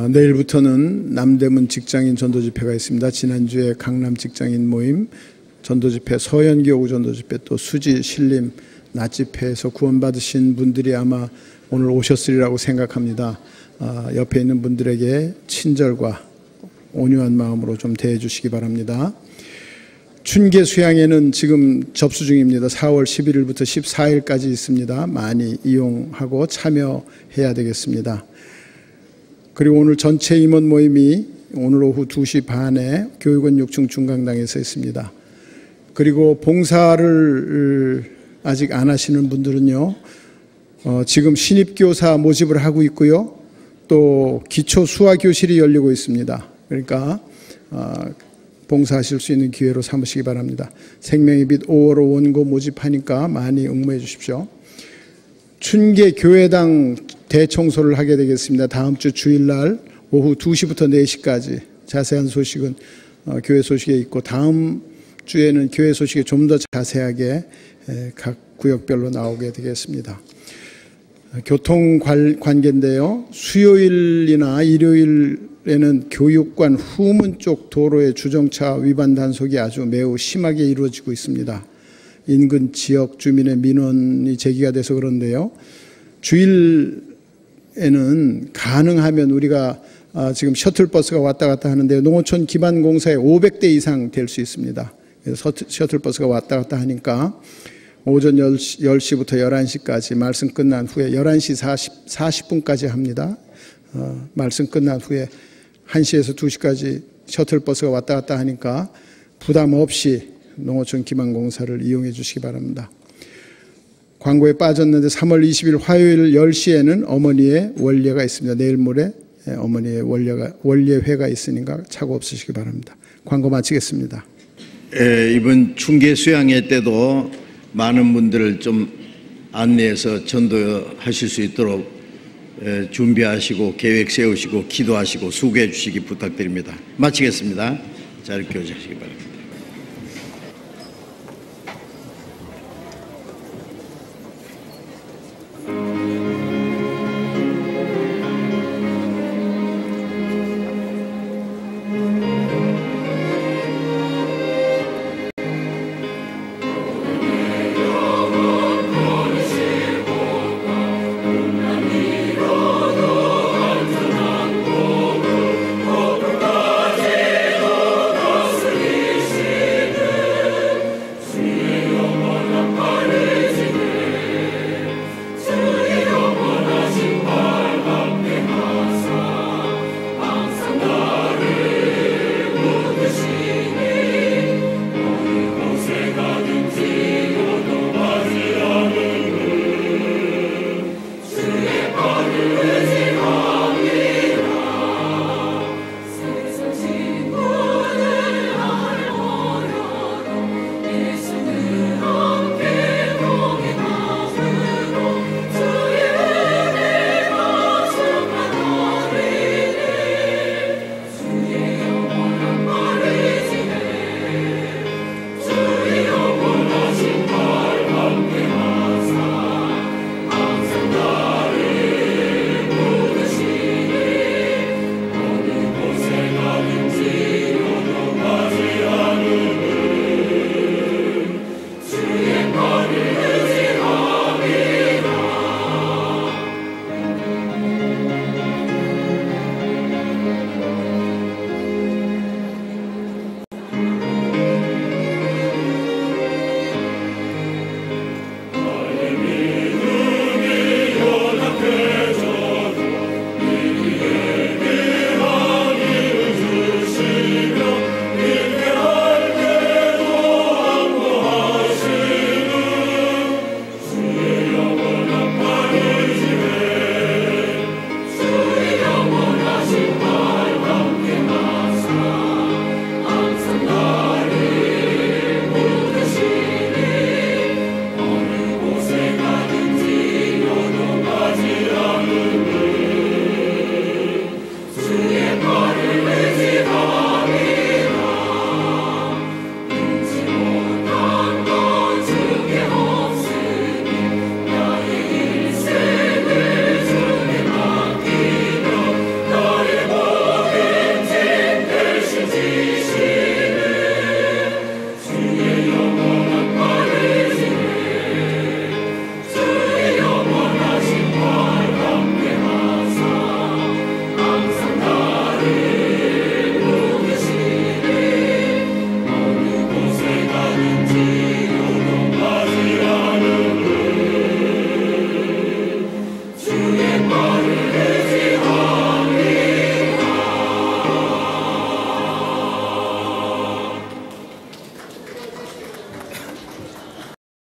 내일부터는 남대문 직장인 전도집회가 있습니다. 지난주에 강남 직장인 모임 전도집회, 서현교구 전도집회, 또 수지 신림 낮집회에서 구원받으신 분들이 아마 오늘 오셨으리라고 생각합니다. 옆에 있는 분들에게 친절과 온유한 마음으로 좀 대해 주시기 바랍니다. 춘계 수양회는 지금 접수 중입니다. 4월 11일부터 14일까지 있습니다. 많이 이용하고 참여해야 되겠습니다. 그리고 오늘 전체 임원 모임이 오늘 오후 2시 반에 교육원 6층 중강당에서 있습니다. 그리고 봉사를 아직 안 하시는 분들은요, 지금 신입교사 모집을 하고 있고요, 또 기초 수화교실이 열리고 있습니다. 그러니까 봉사하실 수 있는 기회로 삼으시기 바랍니다. 생명의 빛 5월호 원고 모집하니까 많이 응모해 주십시오. 춘계 교회당 대청소를 하게 되겠습니다. 다음 주 주일날 오후 2시부터 4시까지. 자세한 소식은 교회 소식에 있고, 다음 주에는 교회 소식이 좀 더 자세하게 각 구역별로 나오게 되겠습니다. 교통 관계인데요, 수요일이나 일요일에는 교육관 후문 쪽 도로의 주정차 위반 단속이 아주 매우 심하게 이루어지고 있습니다. 인근 지역 주민의 민원이 제기가 돼서 그런데요, 주일에는 가능하면 우리가 지금 셔틀버스가 왔다 갔다 하는데 농어촌 기반공사에 500대 이상 될 수 있습니다. 그래서 셔틀버스가 왔다 갔다 하니까 오전 10시부터 11시까지 말씀 끝난 후에 11시 40분까지 합니다. 말씀 끝난 후에 1시에서 2시까지 셔틀버스가 왔다 갔다 하니까 부담 없이 농어촌 기반공사를 이용해 주시기 바랍니다. 광고에 빠졌는데 3월 20일 화요일 10시에는 어머니의 원례가 있습니다. 내일 모레 어머니의 원례회가 있으니까 착오 없으시기 바랍니다. 광고 마치겠습니다. 이번 춘계 수양회 때도 많은 분들을 좀 안내해서 전도하실 수 있도록 준비하시고 계획 세우시고 기도하시고 수고해 주시기 부탁드립니다. 마치겠습니다. 자, 이렇게 하시기 바랍니다.